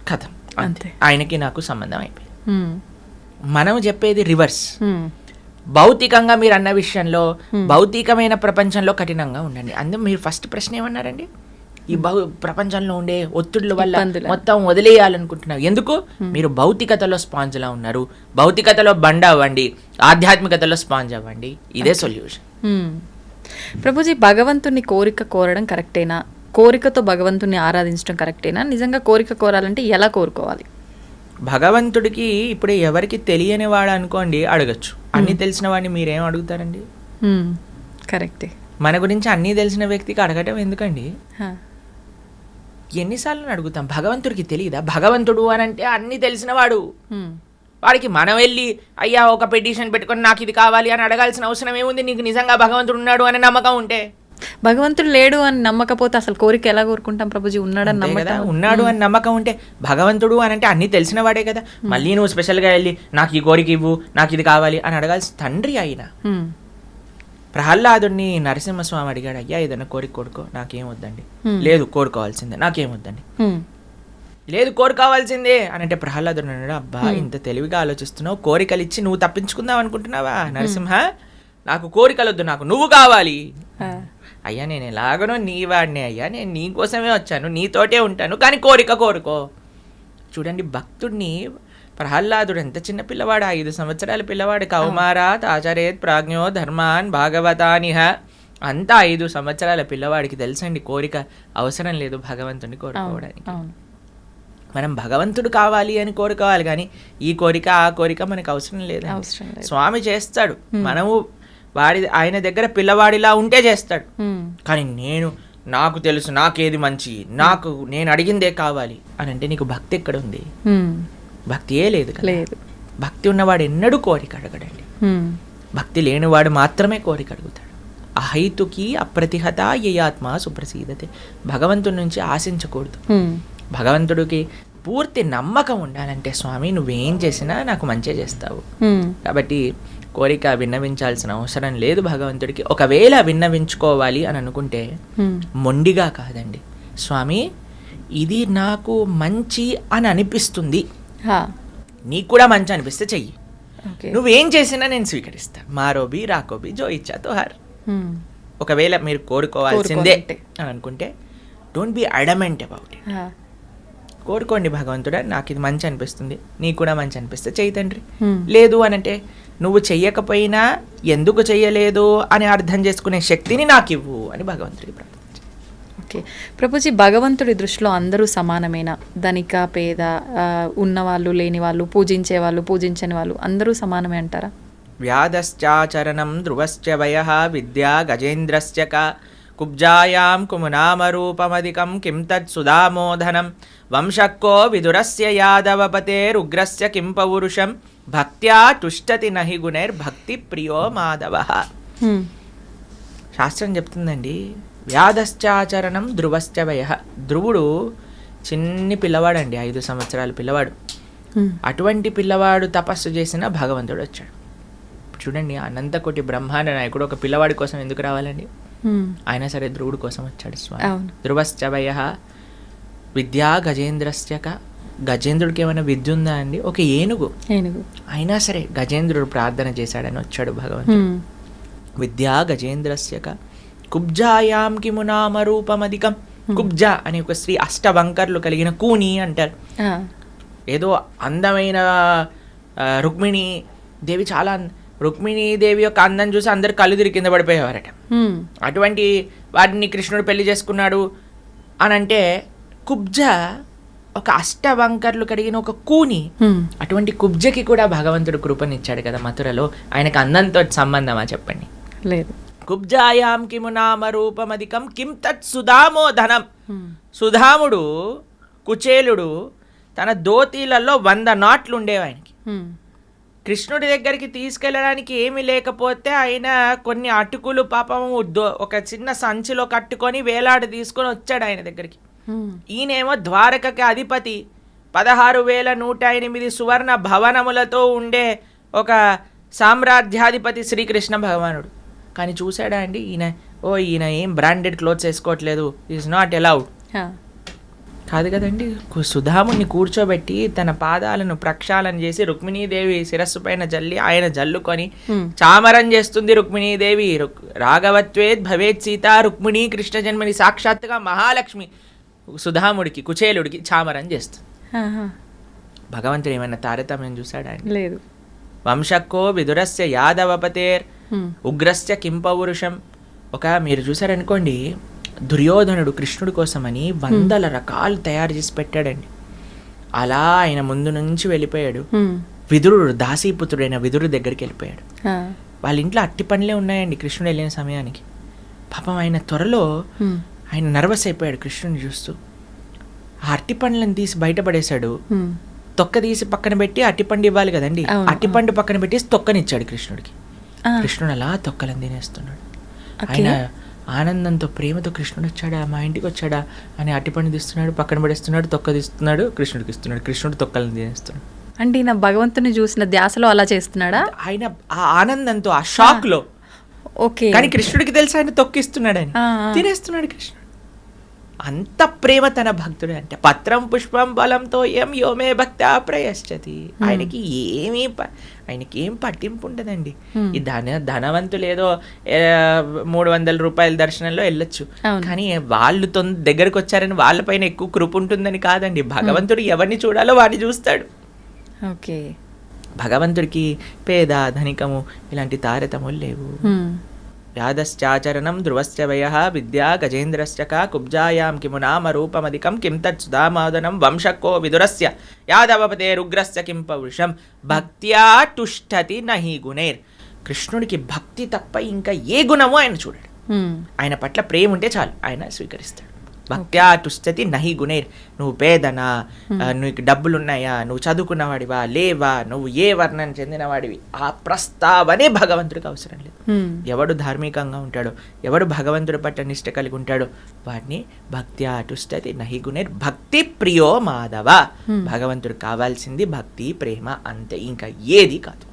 కథ అంతే, ఆయనకి నాకు సంబంధం అయిపోయింది. మనం చెప్పేది రివర్స్. భౌతికంగా మీరు అన్న విషయంలో, భౌతికమైన ప్రపంచంలో కఠినంగా ఉండండి. అందులో మీరు ఫస్ట్ ప్రశ్న ఏమన్నారండి? ఈ ప్రపంచంలో ఉండే ఒత్తిళ్ల వల్ల మొత్తం వదిలేయాలనుకుంటున్నారు. ఎందుకు? మీరు భౌతికతలో స్పాంజ్లా ఉన్నారు. భౌతికతలో బండ అవ్వండి, ఆధ్యాత్మికతలో స్పాంజ్ అవ్వండి. ఇదే సొల్యూషన్. ప్రభుజీ, భగవంతుని కోరిక కోరడం కరెక్టేనా? కోరికతో భగవంతుని ఆరాధించడం కరెక్టేనా? నిజంగా కోరిక కోరాలంటే ఎలా కోరుకోవాలి? భగవంతుడికి ఇప్పుడు ఎవరికి తెలియని వాడు అనుకోండి అడగచ్చు, అన్ని తెలిసిన వాడిని మీరేం అడుగుతారండి? కరెక్టే. మన గురించి అన్నీ తెలిసిన వ్యక్తికి అడగటం ఎందుకండి? ఎన్నిసార్లు అడుగుతాం? భగవంతుడికి తెలియదా? భగవంతుడు అని అంటే అన్ని తెలిసిన వాడు, వాడికి మనం వెళ్ళి అయ్యా ఒక పిటిషన్ పెట్టుకొని నాకు ఇది కావాలి అని అడగాల్సిన అవసరం ఏముంది? నీకు నిజంగా భగవంతుడు ఉన్నాడు అనే నమ్మకం ఉంటే. భగవంతుడు లేడు అని నమ్మకపోతే అసలు కోరిక ఎలా కోరుకుంటాం ప్రభుజీ? ఉన్నాడని నమ్మకం, ఉన్నాడు అని నమ్మకం ఉంటే. భగవంతుడు అని అంటే అన్ని తెలిసిన వాడే కదా. మళ్ళీ నువ్వు స్పెషల్గా వెళ్ళి నాకు ఈ కోరిక ఇవ్వు, నాకు ఇది కావాలి అని అడగాల్సిన తండ్రి అయినా. ప్రహ్లాదుడిని నరసింహస్వామి అడిగాడు, అయ్యా ఏదైనా కోరిక కోరుకో, నాకేం వద్దండి. లేదు కోరుకోవాల్సిందే, నాకేం వద్దండి. లేదు కోరుకోవాల్సిందే అని అంటే ప్రహ్లాదుడు అన్నాడు, అబ్బా ఇంత తెలివిగా ఆలోచిస్తున్నావు, కోరికలు ఇచ్చి నువ్వు తప్పించుకుందాం అనుకుంటున్నావా? నరసింహ, నాకు కోరికలొద్దు, నాకు నువ్వు కావాలి. అయ్యా నేను ఎలాగనో నీ వాడినే అయ్యా, నేను నీ కోసమే వచ్చాను, నీతోటే ఉంటాను, కానీ కోరిక కోరుకో. చూడండి భక్తుడిని, ప్రహ్లాదుడు ఎంత చిన్న పిల్లవాడు, 5 సంవత్సరాల పిల్లవాడు. కౌమారాత్ ఆచరేత్ ప్రాజ్ఞో ధర్మాన్ భాగవతానిహ. అంతా 5 సంవత్సరాల పిల్లవాడికి తెలుసండి కోరిక అవసరం లేదు భగవంతుడిని కోరుకోవడానికి. మనం భగవంతుడు కావాలి అని కోరుకోవాలి, కానీ ఈ కోరిక ఆ కోరిక మనకు అవసరం లేదు. స్వామి చేస్తాడు, మనము ఆయన దగ్గర పిల్లవాడిలా ఉంటే చేస్తాడు. కానీ నాకు తెలుసు, నాకేది మంచి, నేను అడిగిందే కావాలి అని అంటే నీకు భక్తి ఎక్కడ ఉంది? భక్తియే లేదు కదా. భక్తి ఉన్నవాడు ఎన్నడూ కోరిక అడగడండి. భక్తి లేనివాడు మాత్రమే కోరిక అడుగుతాడు. ఆ అహైతుకి అప్రతిహత యయాత్మ సుప్రసీదతే. భగవంతుడి నుంచి ఆశించకూడదు. భగవంతుడికి పూర్తి నమ్మకం ఉండాలంటే స్వామి నువ్వేం చేసినా నాకు మంచి చేస్తావు. కాబట్టి కోరిక విన్నవించాల్సిన అవసరం లేదు భగవంతుడికి. ఒకవేళ విన్నవించుకోవాలి అని అనుకుంటే మొండిగా కాదండి, స్వామి ఇది నాకు మంచి అని అనిపిస్తుంది, నీకు కూడా మంచి అనిపిస్తే చెయ్యి, నువ్వేం చేసినా నేను స్వీకరిస్తా, మారోబి రాకోబి జో ఇచ్చా తో హర్. ఒకవేళ మీరు కోరుకోవాల్సిందే అని అనుకుంటే don't be adamant about it. కోరుకోండి భగవంతుడా నాకు ఇది మంచి అనిపిస్తుంది, నీకు కూడా మంచి అనిపిస్తే చెయ్యి తండ్రి. లేదు అని అంటే నువ్వు చెయ్యకపోయినా ఎందుకు చెయ్యలేదు అని అర్థం చేసుకునే శక్తిని నాకు ఇవ్వు అని భగవంతుడికి ప్రార్థించాలి. ఓకే ప్రభుజీ, భగవంతుడి దృష్టిలో అందరూ సమానమేనా? ధనిక పేద, ఉన్నవాళ్ళు లేని వాళ్ళు, పూజించే వాళ్ళు పూజించని వాళ్ళు అందరూ సమానమే అంటారా? వ్యాధశ్చాచరణం ధ్రువశ్చ వయః విద్యా గజేంద్రశ్చ క కుబ్జాయాం కుమునామరూపమధికం కిం తత్ సుధామోధనం వంశక్కో విదురస్య యాదవపతేరుగ్రస్య కిం పౌరుషం భక్త్యా తుష్టతి నహి గుణైర్భక్తి ప్రియో మాధవః. శాస్త్రం చెప్తుందండి, వ్యాధశ్చాచరణం ధ్రువశ్చ వయః. ధ్రువుడు చిన్ని పిల్లవాడండి, 5 సంవత్సరాల పిల్లవాడు. అటువంటి పిల్లవాడు తపస్సు చేసిన భగవంతుడు వచ్చాడు. చూడండి, అనంతకోటి బ్రహ్మాండ నాయకుడు ఒక పిల్లవాడి కోసం ఎందుకు రావాలండి? అయినా సరే ధ్రువుడు కోసం వచ్చాడు స్వామి. ధ్రువశ్చ వయః విద్యా గజేంద్రశ్చ క. గజేంద్రుడికి ఏమైనా విద్య ఉందా అండి? ఒక ఏనుగు. అయినా సరే గజేంద్రుడు ప్రార్థన చేశాడని వచ్చాడు భగవంతుడు. విద్యా గజేంద్రస్య క కుబ్జాయాం కిమునామరూపమధికం. కుబ్జ అనే ఒక స్త్రీ, అష్టవంకర్లు కలిగిన కూని అంటారు. ఏదో అందమైన రుక్మిణీ దేవి, చాలా రుక్మిణీదేవి యొక్క అందం చూసి అందరు కళ్ళు తిరిగి కింద పడిపోయేవారట. అటువంటి వాటిని కృష్ణుడు పెళ్లి చేసుకున్నాడు అని అంటే కుబ్జ ఒక అష్టవంకర్లు కలిగిన ఒక కూని. అటువంటి కుబ్జకి కూడా భగవంతుడు కృపనిచ్చాడు కదా మథురలో. ఆయనకు అందంతో సంబంధమా చెప్పండి? లేదు. కుబ్జాయాం కిము నామ రూపమధికం కిం తత్ సుధామోధనం. సుధాముడు కుచేలుడు తన దోతీలలో 100 నాట్లు ఉండేవి ఆయనకి. కృష్ణుడి దగ్గరికి తీసుకెళ్ళడానికి ఏమీ లేకపోతే ఆయన కొన్ని అటుకులు పాపము ఒక చిన్న సంచిలో కట్టుకొని వేలాడి తీసుకొని వచ్చాడు ఆయన దగ్గరికి. ఈయనేమో ద్వారకకి అధిపతి, 16,108 సువర్ణ భవనములతో ఉండే ఒక సామ్రాజ్యాధిపతి శ్రీకృష్ణ భగవానుడు. కానీ చూసాడా అండి ఈయన ఏం బ్రాండెడ్ క్లోత్స్ వేసుకోవట్లేదు, ఈజ్ నాట్ అలౌడ్ కాదు కదండి. సుధాముని కూర్చోబెట్టి తన పాదాలను ప్రక్షాళన చేసి రుక్మిణీదేవి శిరస్సు పైన జల్లి ఆయన జల్లుకొని చామరం చేస్తుంది రుక్మిణీదేవి. రాఘవత్వేద్ భవేత్ సీత రుక్మిణీ కృష్ణ జన్మని, సాక్షాత్తుగా మహాలక్ష్మి సుధాముడికి కుచేలుడికి చామరం చేస్తుంది. భగవంతుడు ఏమైనా తారతమ్యం చూశాడా అండి? లేదు. వంశక్కో విదురస్య యాదవపతేర్ ఉగ్రస్య కిం పౌరుషం. మీరు చూసారనుకోండి, దుర్యోధనుడు కృష్ణుడి కోసమని 100 రకాలు తయారు చేసి పెట్టాడండి. అలా ఆయన ముందు నుంచి వెళ్ళిపోయాడు. విదురుడు, దాసీపుత్రుడైన విదురు దగ్గరికి వెళ్ళిపోయాడు. వాళ్ళ ఇంట్లో అట్టి పండ్లే ఉన్నాయండి కృష్ణుడు వెళ్ళిన సమయానికి. పాపం ఆయన త్వరలో ఆయన నర్వస్ అయిపోయాడు కృష్ణుని చూస్తూ. ఆ అట్టి పండ్లను తీసి బయటపడేశాడు. తొక్క తీసి పక్కన పెట్టి అట్టిపండు ఇవ్వాలి కదండి, అట్టిపండు పక్కన పెట్టేసి తొక్కనిచ్చాడు కృష్ణుడికి. కృష్ణుడు అలా తొక్కలను తినేస్తున్నాడు. ఆయన ఆనందంతో ప్రేమతో కృష్ణుడు వచ్చాడా, మా ఇంటికి వచ్చాడా అని అట్టిపండు తీస్తున్నాడు, పక్కన పడేస్తున్నాడు, తొక్క తీస్తున్నాడు, కృష్ణుడికి ఇస్తున్నాడు. కృష్ణుడు తొక్కలను తినేస్తున్నాడు. అంటే ఈయన భగవంతుని చూసిన ధ్యాసలో అలా చేస్తున్నాడా? ఆయన ఆ ఆనందంతో, ఆ షాక్ లో. ఓకే. కానీ కృష్ణుడికి తెలిసి ఆయన తొక్కిస్తున్నాడు, ఆయన తినేస్తున్నాడు కృష్ణుడు. అంత ప్రేమ తన భక్తుడు అంటే. పత్రం పుష్పం బలంతో ఏం యోమే భక్త ప్రయశ్చతి. ఆయనకి ఏం పట్టింపు ఉండదండి. ఈ ధనవంతులు ఏదో 300 రూపాయల దర్శనంలో వెళ్ళొచ్చు, కానీ వాళ్ళు దగ్గరకు వచ్చారని వాళ్ళపైన ఎక్కువ కృప ఉంటుందని కాదండి. భగవంతుడు ఎవరిని చూడాలో వాడిని చూస్తాడు. ఓకే. భగవంతుడికి పేద ధనికము ఇలాంటి తారతములు లేవు. యాదశ్చాచరణం ధ్రువశ్చ వయః విద్యా గజేంద్రశ్చ క కుబ్జాయాం కిము నామ రూపమధికం కిం తత్ సుధామోదనం వంశక్కో విదురస్య యాదవపతేరుగ్రస్య కిం పౌరుషం భక్త్యా తుష్టతి నహి గుణైర్. కృష్ణుడికి భక్తి తప్ప ఇంకా ఏ గుణమో ఆయన చూడడు. ఆయన పట్ల ప్రేమ ఉంటే చాలు, ఆయన స్వీకరిస్తాడు. భక్త్యా తుష్టతి నహి గుణైర్. నువ్వు పేదనా, నీకు డబ్బులున్నాయా, నువ్వు చదువుకున్నవాడివా లేవా, నువ్వు ఏ వర్ణం చెందినవాడివి, ఆ ప్రస్తావనే భగవంతుడికి అవసరం లేదు. ఎవడు ధార్మికంగా ఉంటాడో, ఎవడు భగవంతుడి పట్ల నిష్ట కలిగి ఉంటాడో వాడిని భక్త్యా తుష్టతి నహి గుణైర్ భక్తి ప్రియో మాధవ. భగవంతుడు కావాల్సింది భక్తి ప్రేమ అంతే, ఇంకా ఏది కాదు.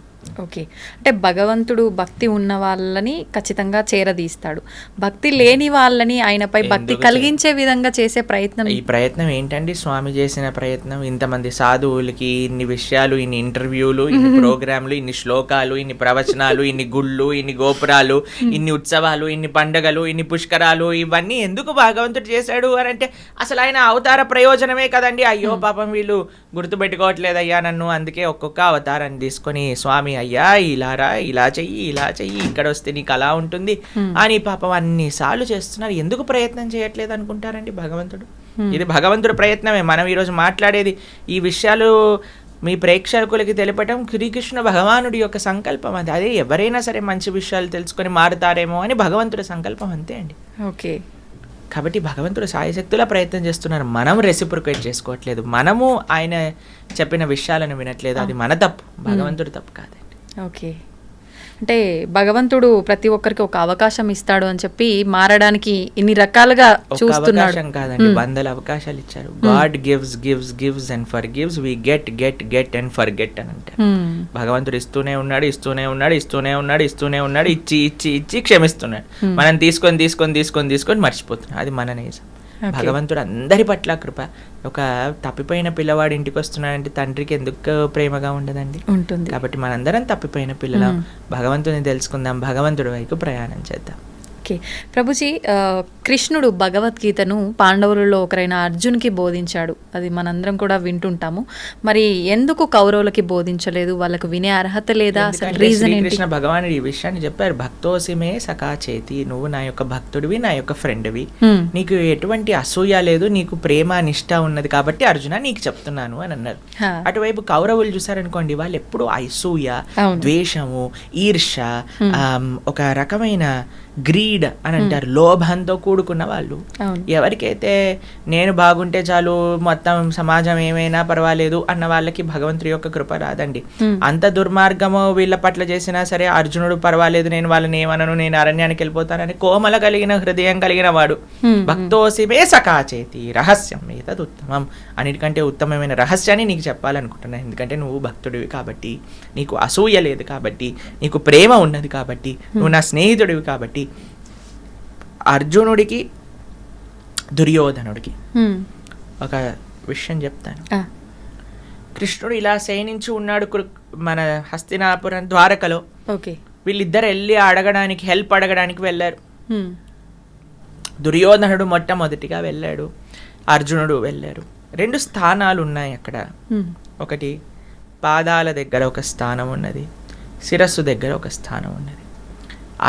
ఓకే, అంటే భగవంతుడు భక్తి ఉన్న వాళ్ళని ఖచ్చితంగా చేరదీస్తాడు, భక్తి లేని వాళ్ళని ఆయనపై భక్తి కలిగించే విధంగా చేసే ప్రయత్నం. ఈ ప్రయత్నం ఏంటండి స్వామి చేసిన ప్రయత్నం? ఇంతమంది సాధువులకి ఇన్ని విషయాలు, ఇన్ని ఇంటర్వ్యూలు, ఇన్ని ప్రోగ్రాంలు, ఇన్ని శ్లోకాలు, ఇన్ని ప్రవచనాలు, ఇన్ని గుళ్ళు, ఇన్ని గోపురాలు, ఇన్ని ఉత్సవాలు, ఇన్ని పండగలు, ఇన్ని పుష్కరాలు, ఇవన్నీ ఎందుకు భగవంతుడు చేశాడు అని అంటే అసలు ఆయన అవతార ప్రయోజనమే కదండి. అయ్యో పాపం వీళ్ళు గుర్తుపెట్టుకోవట్లేదయ్యా నన్ను, అందుకే ఒక్కొక్క అవతారాన్ని తీసుకొని స్వామి అయ్యా ఇలా రా, ఇలా చెయ్యి, ఇలా చెయ్యి, ఇక్కడ వస్తే నీకు అలా ఉంటుంది అని పాపం అన్నిసార్లు చేస్తున్నారు. ఎందుకు ప్రయత్నం చేయట్లేదు అనుకుంటారండి భగవంతుడు? ఇది భగవంతుడి ప్రయత్నమే. మనం ఈరోజు మాట్లాడేది ఈ విషయాలు మీ ప్రేక్షకులకి తెలపటం శ్రీకృష్ణ భగవానుడి యొక్క సంకల్పం. అది అదే ఎవరైనా సరే మంచి విషయాలు తెలుసుకొని మారుతారేమో అని భగవంతుడి సంకల్పం, అంతే అండి. ఓకే, కాబట్టి భగవంతుడు సాయశక్తులా ప్రయత్నం చేస్తున్నారు, మనం రెసిప్రొకేట్ చేసుకోవట్లేదు, మనము ఆయన చెప్పిన విషయాలను వినట్లేదు. అది మన తప్పు, భగవంతుడు తప్పు కాదండి. ఓకే, అంటే భగవంతుడు ప్రతి ఒక్కరికి ఒక అవకాశం ఇస్తాడు అని చెప్పి మారడానికి ఇన్ని రకాలుగా చూస్తున్నాడు. అవకాశం కాదండి, 100 అవకాశాలు ఇచ్చారు. God gives gives gives and forgives, we get get get and forget అని అంటారు. భగవంతుడు ఇస్తూనే ఉన్నాడు, ఇస్తూనే ఉన్నాడు, ఇస్తూనే ఉన్నాడు, ఇస్తూనే ఉన్నాడు, ఇచ్చి ఇచ్చి ఇచ్చి క్షమిస్తున్నాడు. మనం తీసుకొని తీసుకొని తీసుకొని తీసుకొని మర్చిపోతున్నాం. అది మన నిజం. భగవంతుడు అందరి పట్ల కృప. ఒక తప్పిపోయిన పిల్లవాడు ఇంటికి వస్తున్నాడంటే తండ్రికి ఎందుకు ప్రేమగా ఉండదండి? ఉంటుంది. కాబట్టి మనందరం తప్పిపోయిన పిల్లలం. భగవంతుని తెలుసుకుందాం, భగవంతుడి వైపు ప్రయాణం చేద్దాం. ఓకే ప్రభుజీ, కృష్ణుడు భగవద్గీతను పాండవులలో ఒకరైన అర్జున్కి బోధించాడు, అది మనందరం కూడా వింటుంటాము. మరి ఎందుకు కౌరవులకి బోధించలేదు? వాళ్ళకు వినే అర్హత లేదా? అసలు రీజన్ ఏంటి? కృష్ణ భగవానుడు ఈ విషయాన్ని చెప్పారు, భక్తోసిమే సఖా చేతి, నువ్వు నా యొక్క భక్తుడివి, నా యొక్క ఫ్రెండ్వి, నీకు ఎటువంటి అసూయ లేదు, నీకు ప్రేమ నిష్ఠ ఉన్నది కాబట్టి అర్జున నీకు చెప్తున్నాను అని అన్నారు. అటువైపు కౌరవులు చూసారనుకోండి, వాళ్ళు ఎప్పుడు అసూయ, ద్వేషము, ఈర్ష, ఒక రకమైన గ్రీడ్ అని అంటారు, లోభంతో కూడుకున్న వాళ్ళు. ఎవరికైతే నేను బాగుంటే చాలు, మొత్తం సమాజం ఏమైనా పర్వాలేదు అన్న వాళ్ళకి భగవంతుడి యొక్క కృప రాదండి. అంత దుర్మార్గము వీళ్ళ పట్ల చేసినా సరే అర్జునుడు పర్వాలేదు, నేను వాళ్ళని ఏమనను, నేను అరణ్యానికి వెళ్ళిపోతానని కోమల కలిగిన హృదయం కలిగిన వాడు. భక్తోసిమే సఖాచేతి రహస్యం ఏతద్ ఉత్తమం, అన్నిటికంటే ఉత్తమమైన రహస్యాన్ని నీకు చెప్పాలనుకుంటున్నాను. ఎందుకంటే నువ్వు భక్తుడివి కాబట్టి, నీకు అసూయ లేదు కాబట్టి, నీకు ప్రేమ ఉన్నది కాబట్టి, నువ్వు నా స్నేహితుడివి కాబట్టి. అర్జునుడికి దుర్యోధనుడికి ఒక విషయం చెప్తాను. కృష్ణుడు ఇలా శయనించి ఉన్నాడు మన హస్తినాపురం ద్వారకలో. వీళ్ళిద్దరు వెళ్ళి అడగడానికి, హెల్ప్ అడగడానికి వెళ్ళారు. దుర్యోధనుడు మొట్టమొదటిగా వెళ్ళాడు, అర్జునుడు వెళ్ళారు. 2 స్థానాలు ఉన్నాయి అక్కడ. ఒకటి పాదాల దగ్గర ఒక స్థానం ఉన్నది, శిరస్సు దగ్గర ఒక స్థానం ఉన్నది.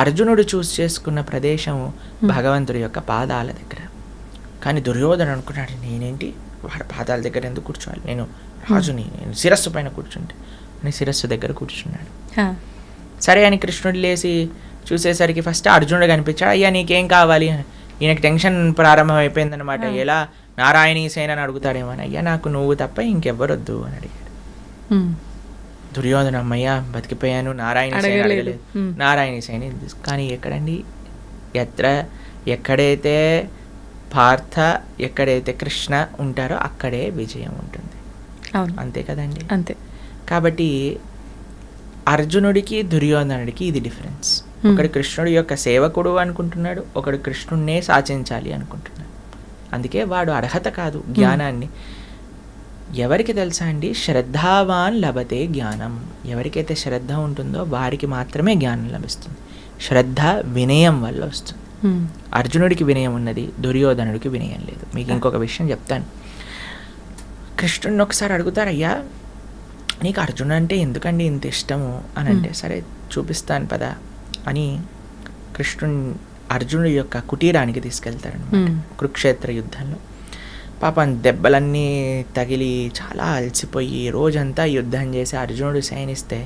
అర్జునుడు చూస్ చేసుకున్న ప్రదేశము భగవంతుడి యొక్క పాదాల దగ్గర. కానీ దుర్యోధన అనుకున్నాడు, నేనేంటి వాడి పాదాల దగ్గర ఎందుకు కూర్చోవాలి, నేను రాజుని, నేను శిరస్సు పైన కూర్చుంటే అని శిరస్సు దగ్గర కూర్చున్నాడు. సరే అని కృష్ణుడు లేచి చూసేసరికి ఫస్ట్ అర్జునుడు కనిపించాడు. అయ్యా నీకేం కావాలి? ఈయనకి టెన్షన్ ప్రారంభం అయిపోయిందనమాట. ఎలా నారాయణీ సేన అని అడుగుతాడేమో అని. అయ్యా నాకు నువ్వు తప్ప ఇంకెవ్వరొద్దు అని అడిగాడు. దుర్యోధన అమ్మయ్య బతికిపోయాను, నారాయణ సేన అడగలేదు, నారాయణ సేన. కానీ ఎక్కడండి, ఎక్కడైతే పార్థ, ఎక్కడైతే కృష్ణ ఉంటారో అక్కడే విజయం ఉంటుంది. అంతే కదండి. అంతే. కాబట్టి అర్జునుడికి దుర్యోధనుడికి ఇది డిఫరెన్స్. ఒకడు కృష్ణుడి యొక్క సేవకుడు అనుకుంటున్నాడు, ఒకడు కృష్ణుడినే శాసించాలి అనుకుంటున్నాడు. అందుకే వాడు అర్హత కాదు జ్ఞానాన్ని. ఎవరికి తెలుసా అండి, శ్రద్ధావాన్ లభతే జ్ఞానం. ఎవరికైతే శ్రద్ధ ఉంటుందో వారికి మాత్రమే జ్ఞానం లభిస్తుంది. శ్రద్ధ వినయం వల్ల వస్తుంది. అర్జునుడికి వినయం ఉన్నది, దుర్యోధనుడికి వినయం లేదు. మీకు ఇంకొక విషయం చెప్తాను. కృష్ణుడిని ఒకసారి అడుగుతారు, అయ్యా నీకు అర్జునుడు అంటే ఎందుకండి ఇంత ఇష్టము అని అంటే, సరే చూపిస్తాను పదా అని అర్జునుడి యొక్క కుటీరానికి తీసుకెళ్తారనమాట. కురుక్షేత్ర యుద్ధంలో పాపం దెబ్బలన్నీ తగిలి చాలా అలసిపోయి రోజంతా యుద్ధం చేసి అర్జునుడు శయనిస్తే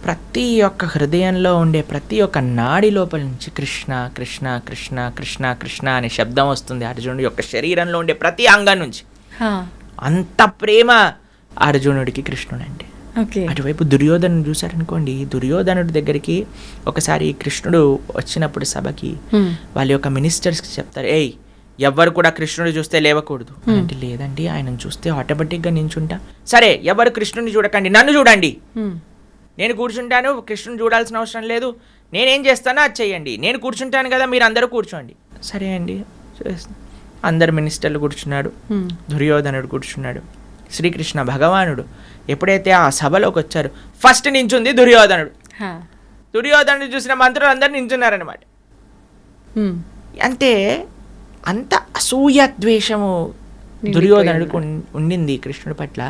ప్రతి ఒక్క హృదయంలో ఉండే ప్రతి ఒక్క నాడి లోపల నుంచి కృష్ణ కృష్ణ కృష్ణ కృష్ణ కృష్ణ అనే శబ్దం వస్తుంది అర్జునుడి యొక్క శరీరంలో ఉండే ప్రతి అంగం నుంచి. అంత ప్రేమ అర్జునుడికి కృష్ణుడు అంటే. అటువైపు దుర్యోధను చూసారనుకోండి, దుర్యోధనుడి దగ్గరికి ఒకసారి కృష్ణుడు వచ్చినప్పుడు సభకి వాళ్ళ యొక్క మినిస్టర్స్కి చెప్తారు, ఏయ్ ఎవ్వరు కూడా కృష్ణుడు చూస్తే లేవకూడదు అంటే, లేదండి ఆయనను చూస్తే ఆటోమేటిక్గా నించుంటా. సరే ఎవరు కృష్ణుడిని చూడకండి, నన్ను చూడండి, నేను కూర్చుంటాను, కృష్ణుని చూడాల్సిన అవసరం లేదు, నేనేం చేస్తానో అది చెయ్యండి, నేను కూర్చుంటాను కదా మీరు అందరూ కూర్చోండి. సరే అండి, అందరు మినిస్టర్లు కూర్చున్నాడు, దుర్యోధనుడు కూర్చున్నాడు. శ్రీకృష్ణ భగవానుడు ఎప్పుడైతే ఆ సభలోకి వచ్చారు ఫస్ట్ నించుంది దుర్యోధనుడు. దుర్యోధనుడు చూసిన మంత్రులు అందరు నించున్నారనమాట. అంటే అంత అసూయ ద్వేషము దుర్యోధనుడికి ఉండింది కృష్ణుడి పట్ల.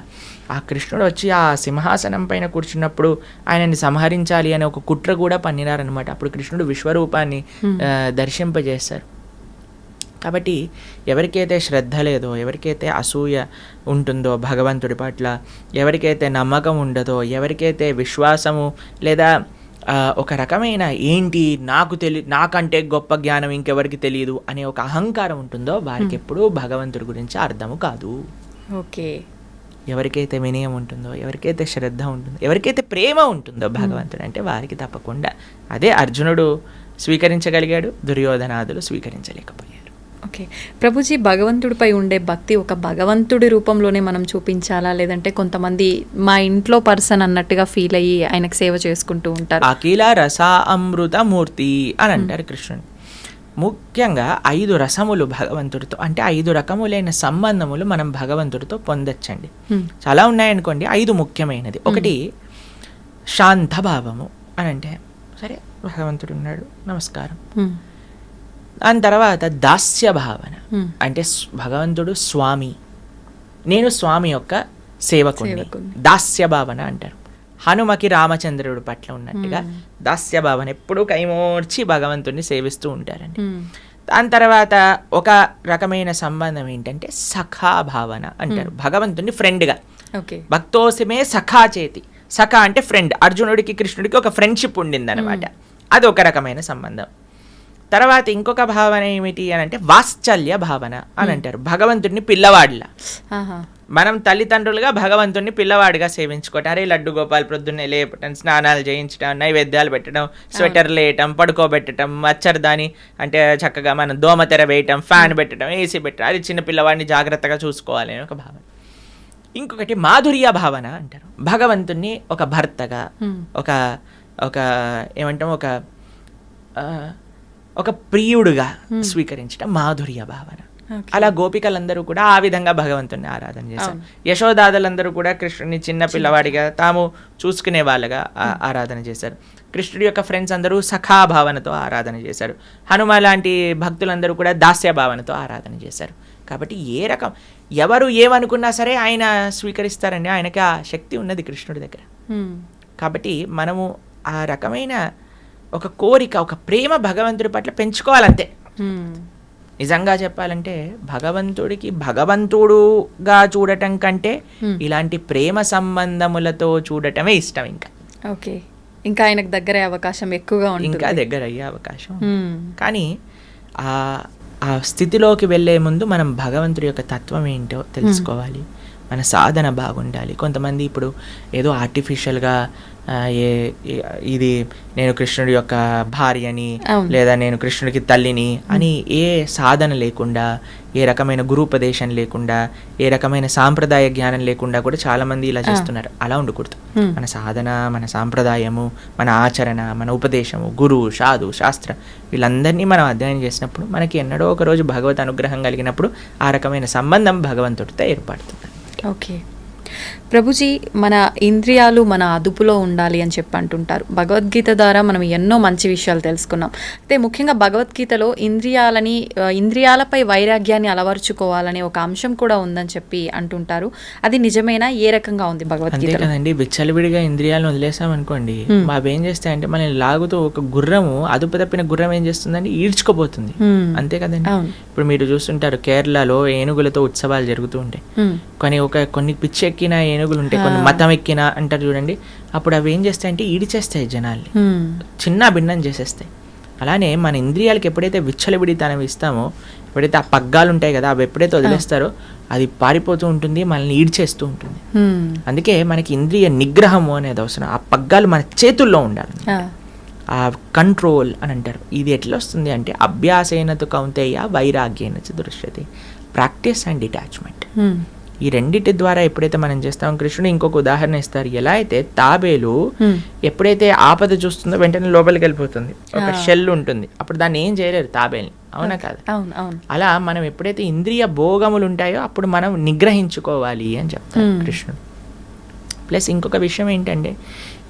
ఆ కృష్ణుడు వచ్చి ఆ సింహాసనం పైన కూర్చున్నప్పుడు ఆయనని సంహరించాలి అనే ఒక కుట్ర కూడా పన్నినారనమాట. అప్పుడు కృష్ణుడు విశ్వరూపాన్ని దర్శింపజేశారు. కాబట్టి ఎవరికైతే శ్రద్ధ లేదో, ఎవరికైతే అసూయ ఉంటుందో భగవంతుడి పట్ల, ఎవరికైతే నమ్మకం ఉండదో, ఎవరికైతే విశ్వాసము లేదా ఒక రకమైన ఏంటి నాకంటే గొప్ప జ్ఞానం ఇంకెవరికి తెలియదు అనే ఒక అహంకారం ఉంటుందో వారికి ఎప్పుడూ భగవంతుడి గురించి అర్థము కాదు. ఓకే. ఎవరికైతే వినయం ఉంటుందో, ఎవరికైతే శ్రద్ధ ఉంటుందో, ఎవరికైతే ప్రేమ ఉంటుందో భగవంతుడు అంటే వారికి తప్పకుండా అదే అర్జునుడు స్వీకరించగలిగాడు, దుర్యోధనాదులు స్వీకరించలేకపోయారు. ఓకే ప్రభుజీ, భగవంతుడిపై ఉండే భక్తి ఒక భగవంతుడి రూపంలోనే మనం చూపించాలా, లేదంటే కొంతమంది మా ఇంట్లో పర్సన్ అన్నట్టుగా ఫీల్ అయ్యి ఆయనకు సేవ చేసుకుంటూ ఉంటారు? అఖిల రస అమృత మూర్తి అని అంటారు కృష్ణుడు. ముఖ్యంగా 5 రసములు భగవంతుడితో, అంటే 5 రకములైన సంబంధములు మనం భగవంతుడితో పొందొచ్చండి. చాలా ఉన్నాయనుకోండి, 5 ముఖ్యమైనది. ఒకటి శాంత భావము అని అంటే, సరే భగవంతుడు ఉన్నాడు నమస్కారం. దాని తర్వాత దాస్య భావన, అంటే భగవంతుడు స్వామి, నేను స్వామి యొక్క సేవకుని, దాస్య భావన అంటారు. హనుమకి రామచంద్రుడి పట్ల ఉన్నట్టుగా దాస్య భావన, ఎప్పుడూ కైమోర్చి భగవంతుడిని సేవిస్తూ ఉంటారండి. దాని తర్వాత ఒక రకమైన సంబంధం ఏంటంటే సఖా భావన అంటారు. భగవంతుడిని ఫ్రెండ్గా, భక్తోసిమే సఖా చేతి, సఖా అంటే ఫ్రెండ్. అర్జునుడికి కృష్ణుడికి ఒక ఫ్రెండ్షిప్ ఉండింది అనమాట, అది ఒక రకమైన సంబంధం. తర్వాత ఇంకొక భావన ఏమిటి అని అంటే వాత్సల్య భావన అని అంటారు. భగవంతుడిని పిల్లవాడిలా, మనం తల్లిదండ్రులుగా భగవంతుడిని పిల్లవాడిగా సేవించుకోవటం. అరే లడ్డు గోపాల్ ప్రొద్దున్నే లేపటం, స్నానాలు చేయించడం, నైవేద్యాలు పెట్టడం, స్వెటర్లు వేయటం, పడుకోబెట్టడం, మచ్చర్దాని అంటే చక్కగా మనం దోమతెర వేయటం, ఫ్యాన్ పెట్టడం, ఏసీ పెట్టడం, అది చిన్న పిల్లవాడిని జాగ్రత్తగా చూసుకోవాలి అని ఒక భావన. ఇంకొకటి మాధుర్య భావన అంటారు. భగవంతుడిని ఒక భర్తగా, ఒక ఒక ఏమంటాం ఒక ప్రియుడుగా స్వీకరించడం మాధుర్య భావన. అలా గోపికలందరూ కూడా ఆ విధంగా భగవంతుని ఆరాధన చేశారు. యశోదాదులందరూ కూడా కృష్ణుని చిన్న పిల్లవాడిగా తాము చూసుకునే వాళ్ళగా ఆరాధన చేశారు. కృష్ణుడి యొక్క ఫ్రెండ్స్ అందరూ సఖా భావనతో ఆరాధన చేశారు. హనుమ లాంటి భక్తులందరూ కూడా దాస్య భావనతో ఆరాధన చేశారు. కాబట్టి ఏ రకం ఎవరు ఏమనుకున్నా సరే ఆయన స్వీకరిస్తారండి. ఆయనకి ఆ శక్తి ఉన్నది కృష్ణుడి దగ్గర. కాబట్టి మనము ఆ రకమైన ఒక కోరిక, ఒక ప్రేమ భగవంతుడి పట్ల పెంచుకోవాలంతే. నిజంగా చెప్పాలంటే భగవంతుడికి భగవంతుడుగా చూడటం కంటే ఇలాంటి ప్రేమ సంబంధములతో చూడటమే ఇష్టం. ఇంకా ఆయనకు దగ్గర అవకాశం ఎక్కువగా ఉంటుంది, ఇంకా దగ్గర అయ్యే అవకాశం. కానీ ఆ స్థితిలోకి వెళ్ళే ముందు మనం భగవంతుడి యొక్క తత్వం ఏంటో తెలుసుకోవాలి, మన సాధన బాగుండాలి. కొంతమంది ఇప్పుడు ఏదో ఆర్టిఫిషియల్గా ఇది నేను కృష్ణుడి యొక్క భార్యని, లేదా నేను కృష్ణుడికి తల్లిని అని ఏ సాధన లేకుండా, ఏ రకమైన గురూపదేశం లేకుండా, ఏ రకమైన సాంప్రదాయ జ్ఞానం లేకుండా కూడా చాలా మంది ఇలా చేస్తున్నారు. అలా ఉండకూడదు. మన సాధన, మన సాంప్రదాయము, మన ఆచరణ, మన ఉపదేశము, గురువు, సాధు, శాస్త్ర వీళ్ళందరినీ మనం అధ్యయనం చేసినప్పుడు మనకి ఎన్నడో ఒక రోజు భగవత్ అనుగ్రహం కలిగినప్పుడు ఆ రకమైన సంబంధం భగవంతుడితో ఏర్పడుతుంది. ఓకే ప్రభుజీ, మన ఇంద్రియాలు మన అదుపులో ఉండాలి అని చెప్పి అంటుంటారు. భగవద్గీత ద్వారా మనం ఎన్నో మంచి విషయాలు తెలుసుకున్నాం. అయితే ముఖ్యంగా భగవద్గీతలో ఇంద్రియాలపై వైరాగ్యాన్ని అలవర్చుకోవాలనే ఒక అంశం కూడా ఉందని చెప్పి అంటుంటారు. అది నిజమేనా? ఏ రకంగా ఉంది భగవద్గీత? అంతే కదండి, విచ్చలవిడిగా ఇంద్రియాలను వదిలేసాం అనుకోండి, అవి ఏం చేస్తాయంటే మనల్ని లాగుతూ, ఒక గుర్రము అదుపు తప్పిన గుర్రం ఏం చేస్తుందండి, ఈడ్చుకోపోతుంది. అంతే కదండి. ఇప్పుడు మీరు చూస్తుంటారు కేరళలో ఏనుగులతో ఉత్సవాలు జరుగుతూ ఉంటాయి. కానీ కొన్ని పిచ్చెక్కి ఎక్కిన ఏనుగులు ఉంటాయి, కొన్ని మతం ఎక్కిన అంటారు చూడండి, అప్పుడు అవి ఏం చేస్తాయంటే ఈడిచేస్తాయి జనాల్ని, చిన్న భిన్నం చేసేస్తాయి. అలానే మన ఇంద్రియాలకు ఎప్పుడైతే విచ్చలవిడితనం ఇస్తామో, ఎప్పుడైతే ఆ పగ్గాలు ఉంటాయి కదా అవి ఎప్పుడైతే వదిలేస్తారో అది పారిపోతూ ఉంటుంది, మనల్ని ఈడ్చేస్తూ ఉంటుంది. అందుకే మనకి ఇంద్రియ నిగ్రహము అనేది అవసరం. ఆ పగ్గాలు మన చేతుల్లో ఉండాలి, ఆ కంట్రోల్ అని అంటారు. ఇది ఎట్లా వస్తుంది అంటే అభ్యాసేనతు కౌంతేయ వైరాగ్యేన చ దృశ్యతే, ప్రాక్టీస్ అండ్ డిటాచ్మెంట్. ఈ రెండిటి ద్వారా ఎప్పుడైతే మనం చేస్తాం, కృష్ణుడు ఇంకొక ఉదాహరణ ఇస్తారు. ఎలా అయితే తాబేలు ఎప్పుడైతే ఆపద చూస్తుందో వెంటనే లోపలికి వెళ్ళిపోతుంది, ఒక షెల్ ఉంటుంది, అప్పుడు దాన్ని ఏం చేయలేరు తాబేల్ని, అవునా కాదు? అలా మనం ఎప్పుడైతే ఇంద్రియ భోగములు ఉంటాయో అప్పుడు మనం నిగ్రహించుకోవాలి అని చెప్తారు కృష్ణుడు. ప్లస్ ఇంకొక విషయం ఏంటంటే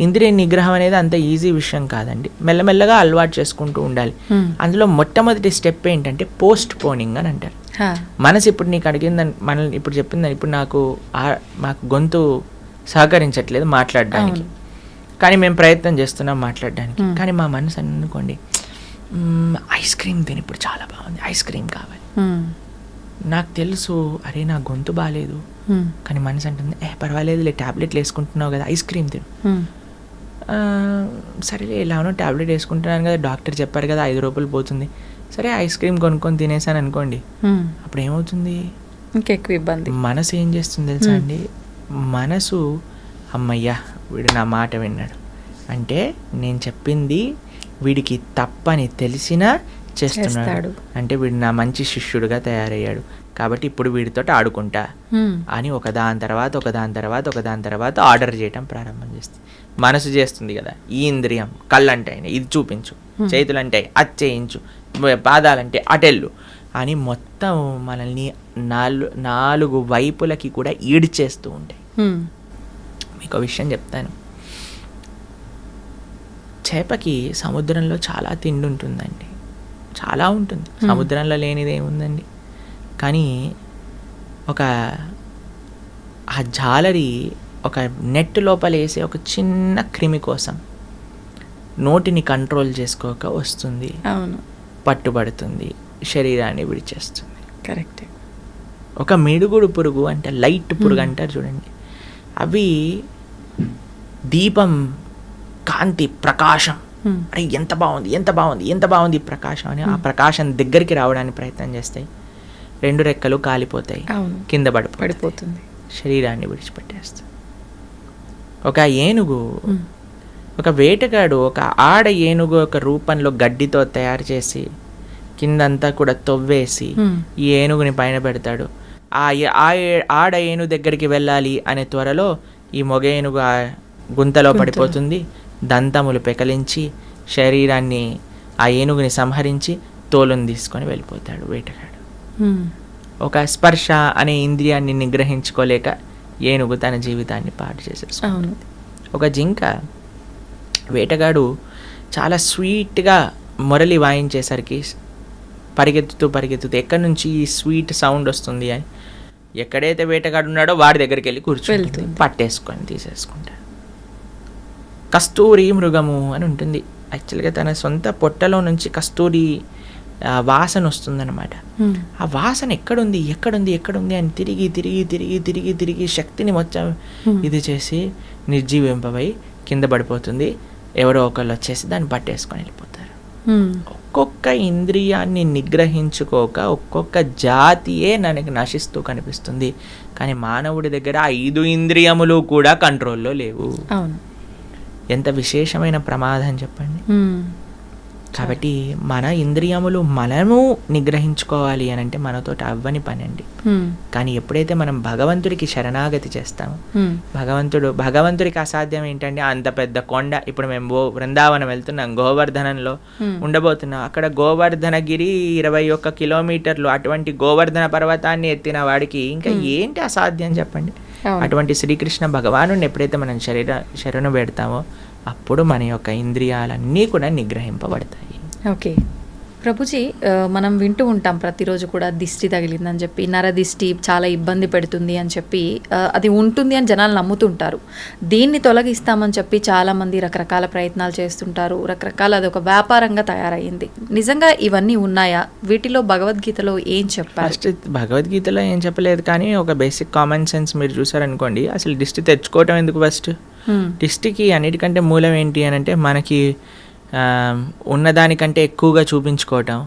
ఇంద్రియ నిగ్రహం అనేది అంత ఈజీ విషయం కాదండి, మెల్లమెల్లగా అలవాటు చేసుకుంటూ ఉండాలి. అందులో మొట్టమొదటి స్టెప్ ఏంటంటే పోస్ట్ పోనింగ్ అని అంటారు. మనసు ఇప్పుడు నీకు అడిగిందని, మనల్ని ఇప్పుడు చెప్పిందని, ఇప్పుడు మాకు గొంతు సహకరించట్లేదు మాట్లాడడానికి, కానీ మేము ప్రయత్నం చేస్తున్నాం మాట్లాడడానికి, కానీ మా మనసు అనుకోండి ఐస్ క్రీమ్ తిని ఇప్పుడు చాలా బాగుంది, ఐస్ క్రీమ్ కావాలి. నాకు తెలుసు అరే నా గొంతు బాగాలేదు, కానీ మనసు అంటుంది పర్వాలేదులే ట్యాబ్లెట్లు వేసుకుంటున్నావు కదా ఐస్ క్రీమ్ తిను. సరేలే ఎలానో ట్యాబ్లెట్ వేసుకుంటున్నాను కదా, డాక్టర్ చెప్పారు కదా 5 రూపాయలు పోతుంది, సరే ఐస్ క్రీమ్ కొనుక్కొని తినేసాను అనుకోండి, అప్పుడు ఏమవుతుంది, ఇంకెక్కువ ఇబ్బంది. మనసు ఏం చేస్తుంది తెలుసా అండి, మనసు అమ్మయ్యా వీడు నా మాట విన్నాడు అంటే, నేను చెప్పింది వీడికి తప్పని తెలిసినా చేస్తున్నాడు అంటే వీడు నా మంచి శిష్యుడుగా తయారయ్యాడు, కాబట్టి ఇప్పుడు వీడితో ఆడుకుంటా అని ఒకదాని తర్వాత ఆర్డర్ చేయటం ప్రారంభం చేస్తుంది. మనసు చేస్తుంది కదా, ఈ ఇంద్రియం, కళ్ళంటే ఇది చూపించు, చేతులంటే అది చేయించు, పాదాలంటే అటెళ్ళు అని మొత్తం మనల్ని 4 వైపులకి కూడా ఈడ్చేస్తూ ఉంటాయి. మీకు విషయం చెప్తాను, చేపకి సముద్రంలో చాలా తిండి ఉంటుందండి, చాలా ఉంటుంది, సముద్రంలో లేనిది ఏముందండి. కానీ ఆ జాలరి ఒక నెట్ లోపల వేసే ఒక చిన్న క్రిమి కోసం నోటిని కంట్రోల్ చేసుకోక వస్తుంది, పట్టుబడుతుంది, శరీరాన్ని విడిచేస్తుంది. కరెక్ట్. ఒక మిడుగుడు పురుగు అంటే లైట్ పురుగు అంటారు చూడండి, అవి దీపం కాంతి ప్రకాశం, అరే ఎంత బాగుంది ప్రకాశం అని ఆ ప్రకాశం దగ్గరికి రావడానికి ప్రయత్నం చేస్తాయి, 2 రెక్కలు కాలిపోతాయి, కింద పడిపోతుంది, శరీరాన్ని విడిచిపెట్టేస్తుంది. ఒక ఏనుగు, ఒక వేటగాడు ఒక ఆడ ఏనుగు ఒక రూపంలో గడ్డితో తయారు చేసి కిందంతా కూడా తవ్వేసి ఈ ఏనుగుని పైన పెడతాడు. ఆడ ఏనుగు దగ్గరికి వెళ్ళాలి అనే త్వరలో ఈ మొగ ఏనుగు ఆ గుంతలో పడిపోతుంది, దంతములు పెకలించి శరీరాన్ని ఆ ఏనుగుని సంహరించి తోలుని తీసుకొని వెళ్ళిపోతాడు వేటగాడు. ఒక స్పర్శ అనే ఇంద్రియాన్ని నిగ్రహించుకోలేక ఏనుగు తన జీవితాన్ని పాడు చేసేస్తుంది. ఒక జింక, వేటగాడు చాలా స్వీట్గా మొరలి వాయించేసరికి పరిగెత్తుతూ ఎక్కడి నుంచి ఈ స్వీట్ సౌండ్ వస్తుంది అని ఎక్కడైతే వేటగాడు ఉన్నాడో వాడి దగ్గరికి వెళ్ళి కూర్చొని పట్టేసుకొని తీసేసుకుంటాడు. కస్తూరి మృగము అని ఉంటుంది, యాక్చువల్గా తన సొంత పొట్టలో నుంచి కస్తూరి వాసన వస్తుందన్నమాట. ఆ వాసన ఎక్కడుంది అని తిరిగి శక్తిని మొత్తం ఇది చేసి నిర్జీవింపబై కింద పడిపోతుంది. ఎవరో ఒకళ్ళు వచ్చేసి దాన్ని పట్టేసుకొని వెళ్ళిపోతారు. ఒక్కొక్క ఇంద్రియాన్ని నిగ్రహించుకోక ఒక్కొక్క జాతియే మనకి నశిస్తూ కనిపిస్తుంది, కానీ మానవుడి దగ్గర 5 ఇంద్రియములు కూడా కంట్రోల్లో లేవు. ఎంత విశేషమైన ప్రమాదం చెప్పండి. కాబట్టి మన ఇంద్రియములు మనము నిగ్రహించుకోవాలి అని అంటే మనతో అవ్వని పని అండి. కానీ ఎప్పుడైతే మనం భగవంతుడికి శరణాగతి చేస్తామో, భగవంతుడికి అసాధ్యం ఏంటంటే అంత పెద్ద కొండ, ఇప్పుడు మేము బృందావనం వెళ్తున్నాం, గోవర్ధనంలో ఉండబోతున్నాం, అక్కడ గోవర్ధనగిరి 21 కిలోమీటర్లు, అటువంటి గోవర్ధన పర్వతాన్ని ఎత్తిన వాడికి ఇంకా ఏంటి అసాధ్యం చెప్పండి. అటువంటి శ్రీకృష్ణ భగవాను ఎప్పుడైతే మనం శరణు పెడతామో అప్పుడు మన యొక్క ఇంద్రియాలన్నీ కూడా నిగ్రహింపబడతాయి. ఓకే, ప్రభుజీ, మనం వింటూ ఉంటాం ప్రతిరోజు కూడా దిష్టి తగిలిందని చెప్పి, నరదిష్టి చాలా ఇబ్బంది పెడుతుంది అని చెప్పి, అది ఉంటుంది అని జనాలు నమ్ముతుంటారు. దీన్ని తొలగిస్తామని చెప్పి చాలామంది రకరకాల ప్రయత్నాలు చేస్తుంటారు. రకరకాల అదొక వ్యాపారంగా తయారయ్యింది. నిజంగా ఇవన్నీ ఉన్నాయా? వీటిలో భగవద్గీతలో ఏం చెప్పారు? ఫస్ట్ భగవద్గీతలో ఏం చెప్పలేదు, కానీ ఒక బేసిక్ కామన్ సెన్స్ మీరు చూసారనుకోండి, అసలు దిష్టి తెచ్చుకోవటం ఎందుకు? ఫస్ట్ దిష్టికి అన్నిటికంటే మూలం ఏంటి అని అంటే మనకి ఉన్నదానికంటే ఎక్కువగా చూపించుకోవటం,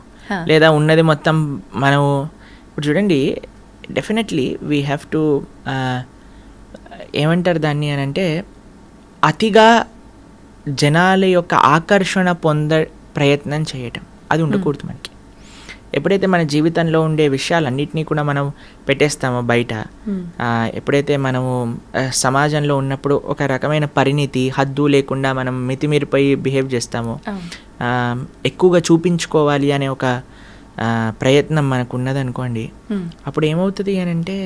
లేదా ఉన్నది మొత్తం మనం ఇప్పుడు చూడండి, డెఫినెట్లీ వీ హ్యావ్ టు ఏమంటారు దాన్ని అని అంటే, అతిగా జనాల యొక్క ఆకర్షణ ప్రయత్నం చేయటం అది ఉండకూడదు మనకి. ఎప్పుడైతే మన జీవితంలో ఉండే విషయాలన్నింటినీ కూడా మనం పెట్టేస్తామో బయట, ఎప్పుడైతే మనము సమాజంలో ఉన్నప్పుడు ఒక రకమైన పరిణితి, హద్దు లేకుండా మనం మితిమీరిపోయి బిహేవ్ చేస్తామో, ఎక్కువగా చూపించుకోవాలి అనే ఒక ప్రయత్నం మనకు ఉన్నదనుకోండి, అప్పుడు ఏమవుతుంది అని అంటే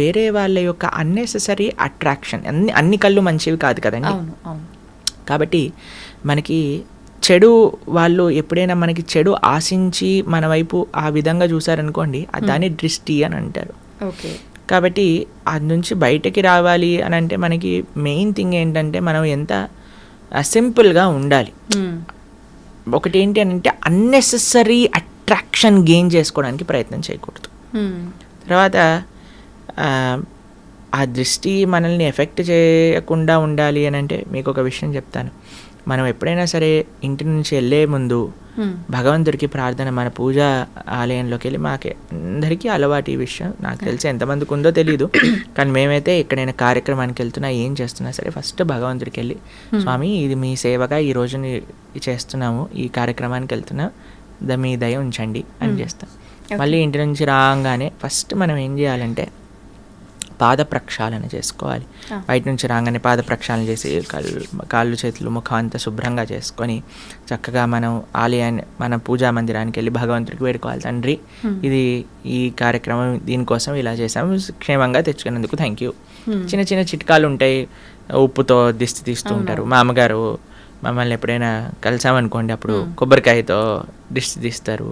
వేరే వాళ్ళ యొక్క అన్నెసెసరీ అట్రాక్షన్, అన్ని కళ్ళు మంచివి కాదు కదండి. కాబట్టి మనకి చెడు వాళ్ళు ఎప్పుడైనా మనకి చెడు ఆశించి మన వైపు ఆ విధంగా చూసారనుకోండి, దాన్ని దృష్టి అని అంటారు. ఓకే. కాబట్టి అది నుంచి బయటకి రావాలి అని అంటే మనకి మెయిన్ థింగ్ ఏంటంటే మనం ఎంత సింపుల్గా ఉండాలి. ఒకటి ఏంటి అని అంటే అన్నెసెసరీ అట్రాక్షన్ గెయిన్ చేసుకోవడానికి ప్రయత్నం చేయకూడదు. తర్వాత ఆ దృష్టి మనల్ని ఎఫెక్ట్ చేయకుండా ఉండాలి అని అంటే మీకు ఒక విషయం చెప్తాను. మనం ఎప్పుడైనా సరే ఇంటి నుంచి వెళ్ళే ముందు భగవంతుడికి ప్రార్థన, మన పూజా ఆలయంలోకి వెళ్ళి, మాకు అందరికీ అలవాటు ఈ విషయం, నాకు తెలిసి ఎంతమందికి ఉందో తెలీదు, కానీ మేమైతే ఎక్కడైనా కార్యక్రమానికి వెళ్తున్నా ఏం చేస్తున్నా సరే ఫస్ట్ భగవంతుడికి వెళ్ళి, స్వామి ఇది మీ సేవగా ఈ రోజు చేస్తున్నాము, ఈ కార్యక్రమానికి వెళ్తున్నా, మీ దయ ఉంచండి అని చేస్తాం. మళ్ళీ ఇంటి నుంచి రాగానే ఫస్ట్ మనం ఏం చేయాలంటే పాద ప్రక్షాళన చేసుకోవాలి. బయట నుంచి రాగానే పాద ప్రక్షాళన చేసి కాళ్ళు చేతులు ముఖం అంతా శుభ్రంగా చేసుకొని చక్కగా మనం ఆలయాన్ని, మన పూజా మందిరానికి వెళ్ళి భగవంతుడికి వేడుకోవాలి, తండ్రి ఇది ఈ కార్యక్రమం దీనికోసం ఇలా చేసాము, క్షేమంగా తెచ్చుకున్నందుకు థ్యాంక్ యూ. చిన్న చిన్న చిట్కాలు ఉంటాయి. ఉప్పుతో దిష్టి తీస్తూ ఉంటారు. మా అమ్మగారు మమ్మల్ని ఎప్పుడైనా కలిసామనుకోండి, అప్పుడు కొబ్బరికాయతో దిష్టి తీస్తారు,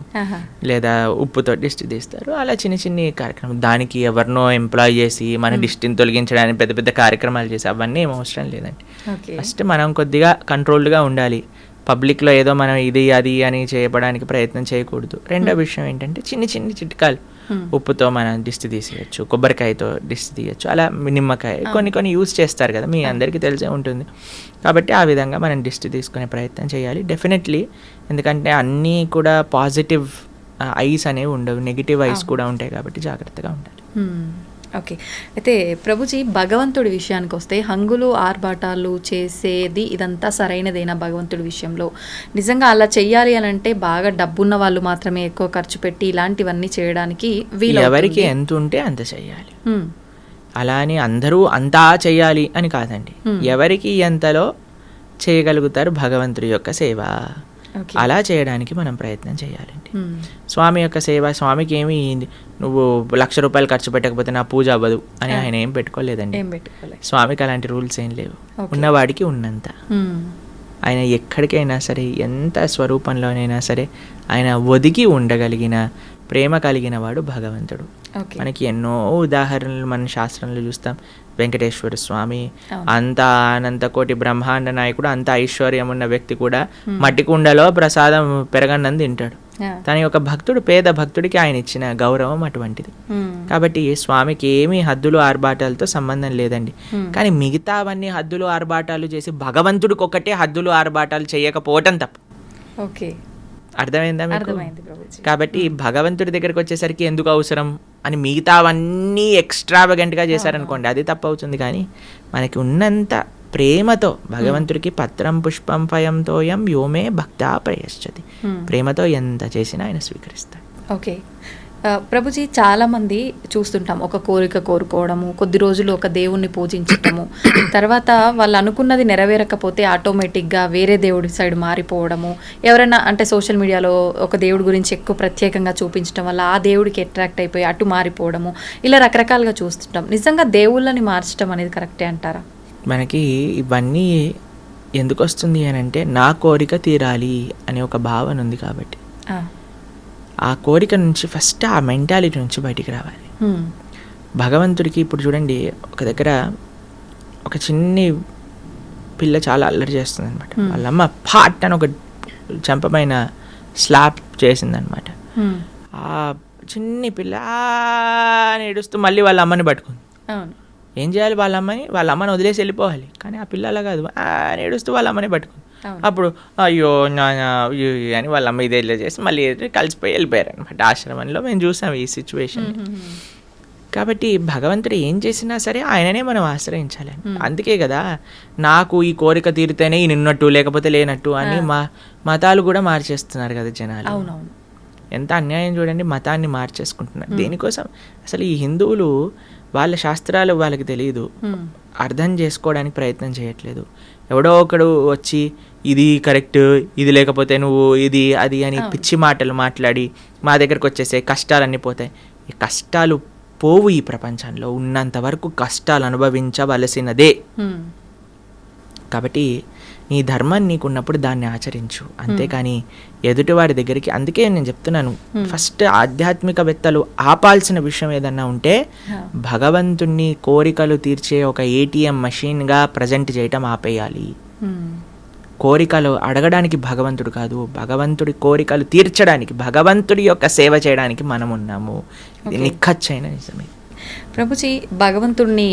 లేదా ఉప్పుతో దిష్టి తీస్తారు. అలా చిన్న చిన్న కార్యక్రమం, దానికి ఎవరినో ఎంప్లాయ్ చేసి మన దిష్టిని తొలగించడానికి పెద్ద పెద్ద కార్యక్రమాలు చేసి అవన్నీ ఏం అవసరం లేదండి. ఫస్ట్ మనం కొద్దిగా కంట్రోల్డ్గా ఉండాలి. పబ్లిక్లో ఏదో మనం ఇది అది అని చేయడానికి ప్రయత్నం చేయకూడదు. రెండో విషయం ఏంటంటే చిన్న చిన్న చిట్కాలు, ఉప్పుతో మనం దిష్టి తీసేయచ్చు, కొబ్బరికాయతో దిష్టి తీయచ్చు, అలా నిమ్మకాయ కొన్ని యూజ్ చేస్తారు కదా, మీ అందరికీ తెలిసే ఉంటుంది. కాబట్టి ఆ విధంగా మనం దిష్టి తీసుకునే ప్రయత్నం చేయాలి డెఫినెట్లీ. ఎందుకంటే అన్నీ కూడా పాజిటివ్ ఐస్ అనేవి ఉండవు, నెగిటివ్ ఐస్ కూడా ఉంటాయి, కాబట్టి జాగ్రత్తగా ఉండాలి. ఓకే. అయితే ప్రభుజీ, భగవంతుడి విషయానికి వస్తే హంగులు ఆర్భాటాలు చేసేది ఇదంతా సరైనదేనా? భగవంతుడి విషయంలో నిజంగా అలా చెయ్యాలి అని అంటే బాగా డబ్బున్న వాళ్ళు మాత్రమే ఎక్కువ ఖర్చు పెట్టి ఇలాంటివన్నీ చేయడానికి వీలు? ఎవరికి ఎంత ఉంటే అంత చెయ్యాలి. అలా అని అందరూ అంతా చెయ్యాలి అని కాదండి. ఎవరికి ఎంతలో చేయగలుగుతారు భగవంతుడి యొక్క సేవ, అలా చేయడానికి మనం ప్రయత్నం చేయాలండి. స్వామి యొక్క సేవ, స్వామికి ఏమి నువ్వు 1,00,000 రూపాయలు ఖర్చు పెట్టకపోతే నా పూజ అవ్వదు అని ఆయన ఏం పెట్టుకోలేదండి. స్వామికి అలాంటి రూల్స్ ఏం లేవు. ఉన్నవాడికి ఉన్నంత. ఆయన ఎక్కడికైనా సరే, ఎంత స్వరూపంలోనైనా సరే ఆయన ఒదిగి ఉండగలిగిన ప్రేమ కలిగిన వాడు భగవంతుడు. మనకి ఎన్నో ఉదాహరణలు మన శాస్త్రంలో చూస్తాం. వెంకటేశ్వర స్వామి అంత అనంత కోటి బ్రహ్మాండ నాయకుడు, అంత ఐశ్వర్యం ఉన్న వ్యక్తి కూడా మట్టి కుండలో ప్రసాదం పెరగన్నం తింటాడు. తన యొక్క భక్తుడు, పేద భక్తుడికి ఆయన ఇచ్చిన గౌరవం అటువంటిది. కాబట్టి స్వామికి ఏమీ హద్దులు ఆర్భాటాలతో సంబంధం లేదండి. కానీ మిగతావన్నీ హద్దులు ఆర్భాటాలు చేసి భగవంతుడికి ఒక్కటే హద్దులు ఆర్భాటాలు చేయకపోవటం తప్పు. ఓకే, అర్థమైందా మీకు? కాబట్టి భగవంతుడి దగ్గరికి వచ్చేసరికి ఎందుకు అవసరం అని మిగతావన్నీ ఎక్స్ట్రావగెంట్గా చేశారనుకోండి, అది తప్పు అవుతుంది. కానీ మనకి ఉన్నంత ప్రేమతో భగవంతుడికి పత్రం పుష్పం ఫయం తోయం యోమే భక్తా ప్రయశ్చతి, ప్రేమతో ఎంత చేసినా ఆయన స్వీకరిస్తాడు. ఓకే ప్రభుజీ, చాలామంది చూస్తుంటాం, ఒక కోరిక కోరుకోవడము, కొద్ది రోజులు ఒక దేవుణ్ణి పూజించటము, తర్వాత వాళ్ళు అనుకున్నది నెరవేరకపోతే ఆటోమేటిక్గా వేరే దేవుడి సైడ్ మారిపోవడము, ఎవరైనా అంటే సోషల్ మీడియాలో ఒక దేవుడి గురించి ఎక్కువ ప్రత్యేకంగా చూపించడం వల్ల ఆ దేవుడికి అట్రాక్ట్ అయిపోయి అటు మారిపోవడము, ఇలా రకరకాలుగా చూస్తుంటాం. నిజంగా దేవుళ్ళని మార్చడం అనేది కరెక్టే అంటారా? మనకి ఇవన్నీ ఎందుకు వస్తుంది అని అంటే, నా కోరిక తీరాలి అనే ఒక భావన ఉంది కాబట్టి. ఆ కోరిక నుంచి ఫస్ట్ ఆ మెంటాలిటీ నుంచి బయటికి రావాలి. భగవంతుడికి ఇప్పుడు చూడండి, ఒక దగ్గర ఒక చిన్ని పిల్ల చాలా అల్లరి చేస్తుంది అనమాట. వాళ్ళమ్మ పాట్ అని ఒక చంపమైన స్లాప్ చేసిందనమాట. ఆ చిన్ని పిల్ల అని ఏడుస్తూ మళ్ళీ వాళ్ళ అమ్మని పట్టుకుంది. ఏం చేయాలి, వాళ్ళ అమ్మని వదిలేసి వెళ్ళిపోవాలి. కానీ ఆ పిల్ల అలా కాదు, అని ఏడుస్తూ వాళ్ళ అమ్మని పట్టుకుంది. అప్పుడు అయ్యో అని వాళ్ళ అమ్మ ఇదే చేసి మళ్ళీ కలిసిపోయి వెళ్ళిపోయారు అనమాట. ఆశ్రమంలో మేము చూసాం ఈ సిచ్యువేషన్. కాబట్టి భగవంతుడు ఏం చేసినా సరే ఆయననే మనం ఆశ్రయించాలి. అందుకే కదా నాకు ఈ కోరిక తీరితేనే ఈ నిన్నట్టు లేకపోతే లేనట్టు అని మతాలు కూడా మార్చేస్తున్నారు కదా జనాలు. ఎంత అన్యాయం చూడండి, మతాన్ని మార్చేసుకుంటున్నారు. దేనికోసం? అసలు ఈ హిందువులు వాళ్ళ శాస్త్రాలు వాళ్ళకి తెలియదు, అర్థం చేసుకోవడానికి ప్రయత్నం చేయట్లేదు. ఎవడో ఒకడు వచ్చి ఇది కరెక్ట్, ఇది లేకపోతే నువ్వు ఇది అది అని పిచ్చి మాటలు మాట్లాడి మా దగ్గరకు వచ్చేసే కష్టాలన్నీ పోతాయి. ఈ కష్టాలు పోవు. ఈ ప్రపంచంలో ఉన్నంత వరకు కష్టాలు అనుభవించవలసినదే. కాబట్టి నీ ధర్మం నీకున్నప్పుడు దాన్ని ఆచరించు, అంతేకాని ఎదుటివాడి దగ్గరికి. అందుకే నేను చెప్తున్నాను, ఫస్ట్ ఆధ్యాత్మికవేత్తలు ఆపాల్సిన విషయం ఏదన్నా ఉంటే భగవంతుణ్ణి కోరికలు తీర్చే ఒక ఏటీఎం మషిన్గా ప్రజెంట్ చేయటం ఆపేయాలి. కోరికలు అడగడానికి భగవంతుడు కాదు, భగవంతుడి కోరికలు తీర్చడానికి, భగవంతుడి యొక్క సేవ చేయడానికి మనం ఉన్నాము. ఇది నిఖచ్చైన నిజమే. ప్రభుజీ, భగవంతుడిని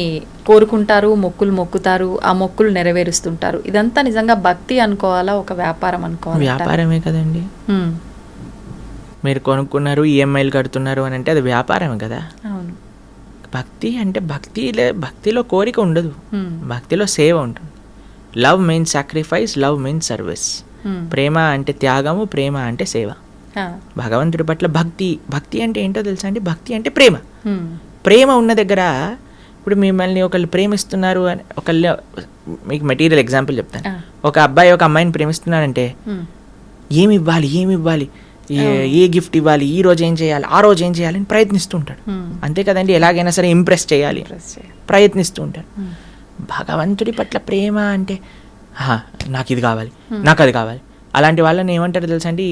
కోరుకుంటారు, మొక్కులు మొక్కుతారు, ఆ మొక్కులు నెరవేరుస్తుంటారు. ఇదంతా నిజంగా భక్తి అనుకోవాలా, ఒక వ్యాపారం అనుకోవాలా? వ్యాపారమే కదండి. మీరు కొనుక్కున్నారు, ఈఎంఐలు కడుతున్నారు అని అంటే అది వ్యాపారమే కదా. అవును. భక్తి అంటే భక్తిలో కోరిక ఉండదు, భక్తిలో సేవ ఉంటుంది. Love means sacrifice, love means service. ప్రేమ అంటే త్యాగము, ప్రేమ అంటే సేవ. భగవంతుడి పట్ల భక్తి అంటే ఏంటో తెలుసా అండి? భక్తి అంటే ప్రేమ. ప్రేమ ఉన్న దగ్గర, ఇప్పుడు మిమ్మల్ని ఒకళ్ళు ప్రేమిస్తున్నారు అని, ఒకళ్ళు, మీకు మెటీరియల్ ఎగ్జాంపుల్ చెప్తాను. ఒక అబ్బాయి ఒక అమ్మాయిని ప్రేమిస్తున్నారంటే ఏమి ఇవ్వాలి, ఏ గిఫ్ట్ ఇవ్వాలి, ఈ రోజు ఏం చేయాలి, ఆ రోజు ఏం చేయాలి అని ప్రయత్నిస్తూ ఉంటాడు. అంతే కదండి, ఎలాగైనా సరే ఇంప్రెస్ చేయాలి ప్రయత్నిస్తూ ఉంటాడు. భగవంతుడి పట్ల ప్రేమ అంటే నాకు ఇది కావాలి, నాకు అది కావాలి. అలాంటి వాళ్ళని ఏమంటారు తెలుసా అండి?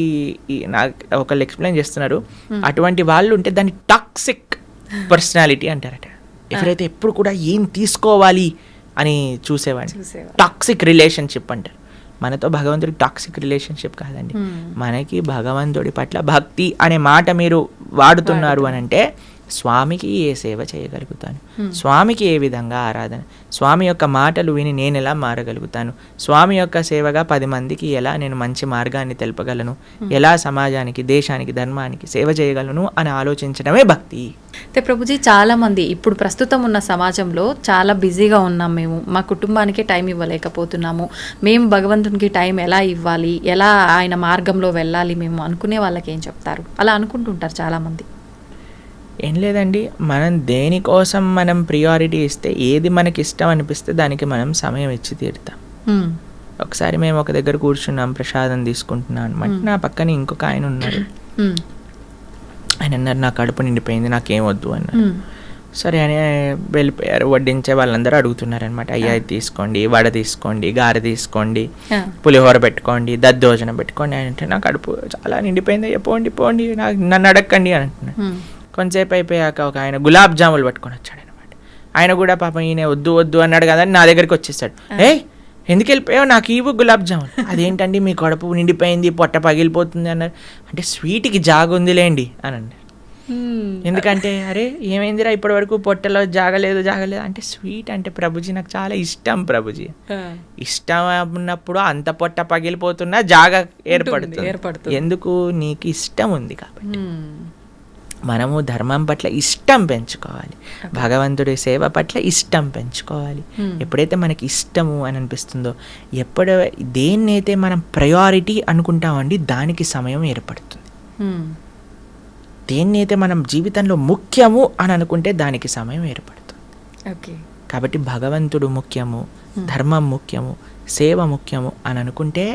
నాకు ఒకళ్ళు ఎక్స్ప్లెయిన్ చేస్తున్నారు, అటువంటి వాళ్ళు ఉంటే దాన్ని టాక్సిక్ పర్సనాలిటీ అంటారట. ఎవరైతే ఎప్పుడు కూడా ఏం తీసుకోవాలి అని చూసేవాడిని టాక్సిక్ రిలేషన్షిప్ అంటారు. మనతో భగవంతుడికి టాక్సిక్ రిలేషన్షిప్ కాదండి. మనకి భగవంతుడి పట్ల భక్తి అనే మాట మీరు వాడుతున్నారు అని అంటే స్వామికి ఏ సేవ చేయగలుగుతాను, స్వామికి ఏ విధంగా ఆరాధన, స్వామి యొక్క మాటలు విని నేను ఎలా మారగలుగుతాను, స్వామి యొక్క సేవగా 10 మందికి ఎలా నేను మంచి మార్గాన్ని తెలపగలను, ఎలా సమాజానికి, దేశానికి, ధర్మానికి సేవ చేయగలను అని ఆలోచించడమే భక్తి. అయితే ప్రభుజీ, చాలా మంది ఇప్పుడు ప్రస్తుతం ఉన్న సమాజంలో చాలా బిజీగా ఉన్నాం. మేము మా కుటుంబానికి టైం ఇవ్వలేకపోతున్నాము, మేము భగవంతునికి టైం ఎలా ఇవ్వాలి, ఎలా ఆయన మార్గంలో వెళ్ళాలి మేము అనుకునే వాళ్ళకి ఏం చెప్తారు? అలా అనుకుంటుంటారు చాలామంది. ఏం లేదండి, మనం దేనికోసం మనం ప్రియారిటీ ఇస్తే, ఏది మనకి ఇష్టం అనిపిస్తే దానికి మనం సమయం ఇచ్చి తీరుతాం. ఒకసారి మేము ఒక దగ్గర కూర్చున్నాం, ప్రసాదం తీసుకుంటున్నాం అనమాట. నా పక్కన ఇంకొక ఆయన ఉన్నారు. ఆయన అన్నారు, నా కడుపు నిండిపోయింది, నాకేం వద్దు అన్నారు. సరే అని వెళ్ళిపోయారు. వడ్డించే వాళ్ళందరూ అడుగుతున్నారు అనమాట, అయ్యా ఇది తీసుకోండి, వడ తీసుకోండి, గారె తీసుకోండి, పులిహోర పెట్టుకోండి, దద్దోజనం పెట్టుకోండి అని అంటే, నా కడుపు చాలా నిండిపోయింది, అయ్యా పోండి, నన్ను అడగండి అని అంటున్నాను. కొంతసేపు అయిపోయాక ఒక ఆయన గులాబ్ జాములు పట్టుకొని వచ్చాడు అనమాట. ఆయన కూడా పాపం ఈయన వద్దు అన్నాడు కదా అని నా దగ్గరికి వచ్చేసాడు. ఎందుకు వెళ్ళిపోయావు, నాకు ఇవ్వు గులాబ్ జాములు. అదేంటండి మీ కడుపు నిండిపోయింది, పొట్ట పగిలిపోతుంది అన్నారు. అంటే స్వీట్కి జాగుందిలేండి అని అన్నారు. ఎందుకంటే అరే ఏమైందిరా ఇప్పటి వరకు పొట్టలో జాగలేదు అంటే స్వీట్ అంటే ప్రభుజీ నాకు చాలా ఇష్టం ప్రభుజీ. ఇష్టం ఉన్నప్పుడు అంత పొట్ట పగిలిపోతున్నా జాగ ఏర్పడుతుంది. ఎందుకు? నీకు ఇష్టం ఉంది కాబట్టి. మనము ధర్మం పట్ల ఇష్టం పెంచుకోవాలి, భగవంతుడి సేవ పట్ల ఇష్టం పెంచుకోవాలి. ఎప్పుడైతే మనకి ఇష్టము అని అనిపిస్తుందో, దేన్నైతే మనం ప్రయారిటీ అనుకుంటామండి దానికి సమయం ఏర్పడుతుంది. దేన్నైతే మనం జీవితంలో ముఖ్యము అని అనుకుంటే దానికి సమయం ఏర్పడుతుంది. కాబట్టి భగవంతుడు ముఖ్యము, ధర్మం ముఖ్యము, సేవ ముఖ్యము అని అనుకుంటే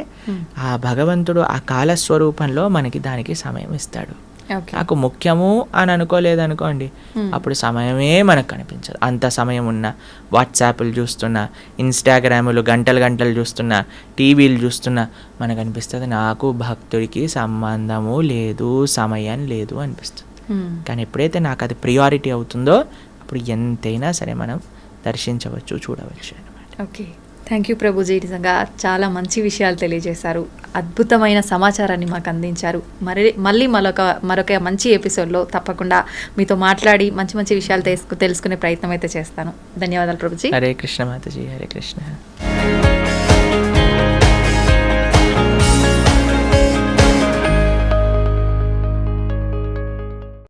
ఆ భగవంతుడు ఆ కాలస్వరూపంలో మనకి దానికి సమయం ఇస్తాడు. ఓకే. నాకు ముఖ్యము అని అనుకోలేదు అనుకోండి, అప్పుడు సమయమే మనకు కనిపించదు. అంత సమయం ఉన్నా వాట్సాప్లు చూస్తున్నా, ఇన్స్టాగ్రాములు గంటలు గంటలు చూస్తున్నా, టీవీలు చూస్తున్నా మనకు అనిపిస్తుంది నాకు భక్తుడికి సంబంధము లేదు, సమయం లేదు అనిపిస్తుంది. కానీ ఎప్పుడైతే నాకు అది ప్రియారిటీ అవుతుందో అప్పుడు ఎంతైనా సరే మనం దర్శించవచ్చు, చూడవచ్చు అన్నమాట. Okay, thank you Prabhuji. నిజంగా చాలా మంచి విషయాలు తెలియజేశారు, అద్భుతమైన సమాచారాన్ని మాకు అందించారు. మళ్ళీ మరొక మంచి ఎపిసోడ్లో తప్పకుండా మీతో మాట్లాడి మంచి మంచి విషయాలు తెలుసుకునే ప్రయత్నం అయితే చేస్తాను. ధన్యవాదాలు ప్రభుజీ. హరే కృష్ణ మాతాజీ, హరే కృష్ణ.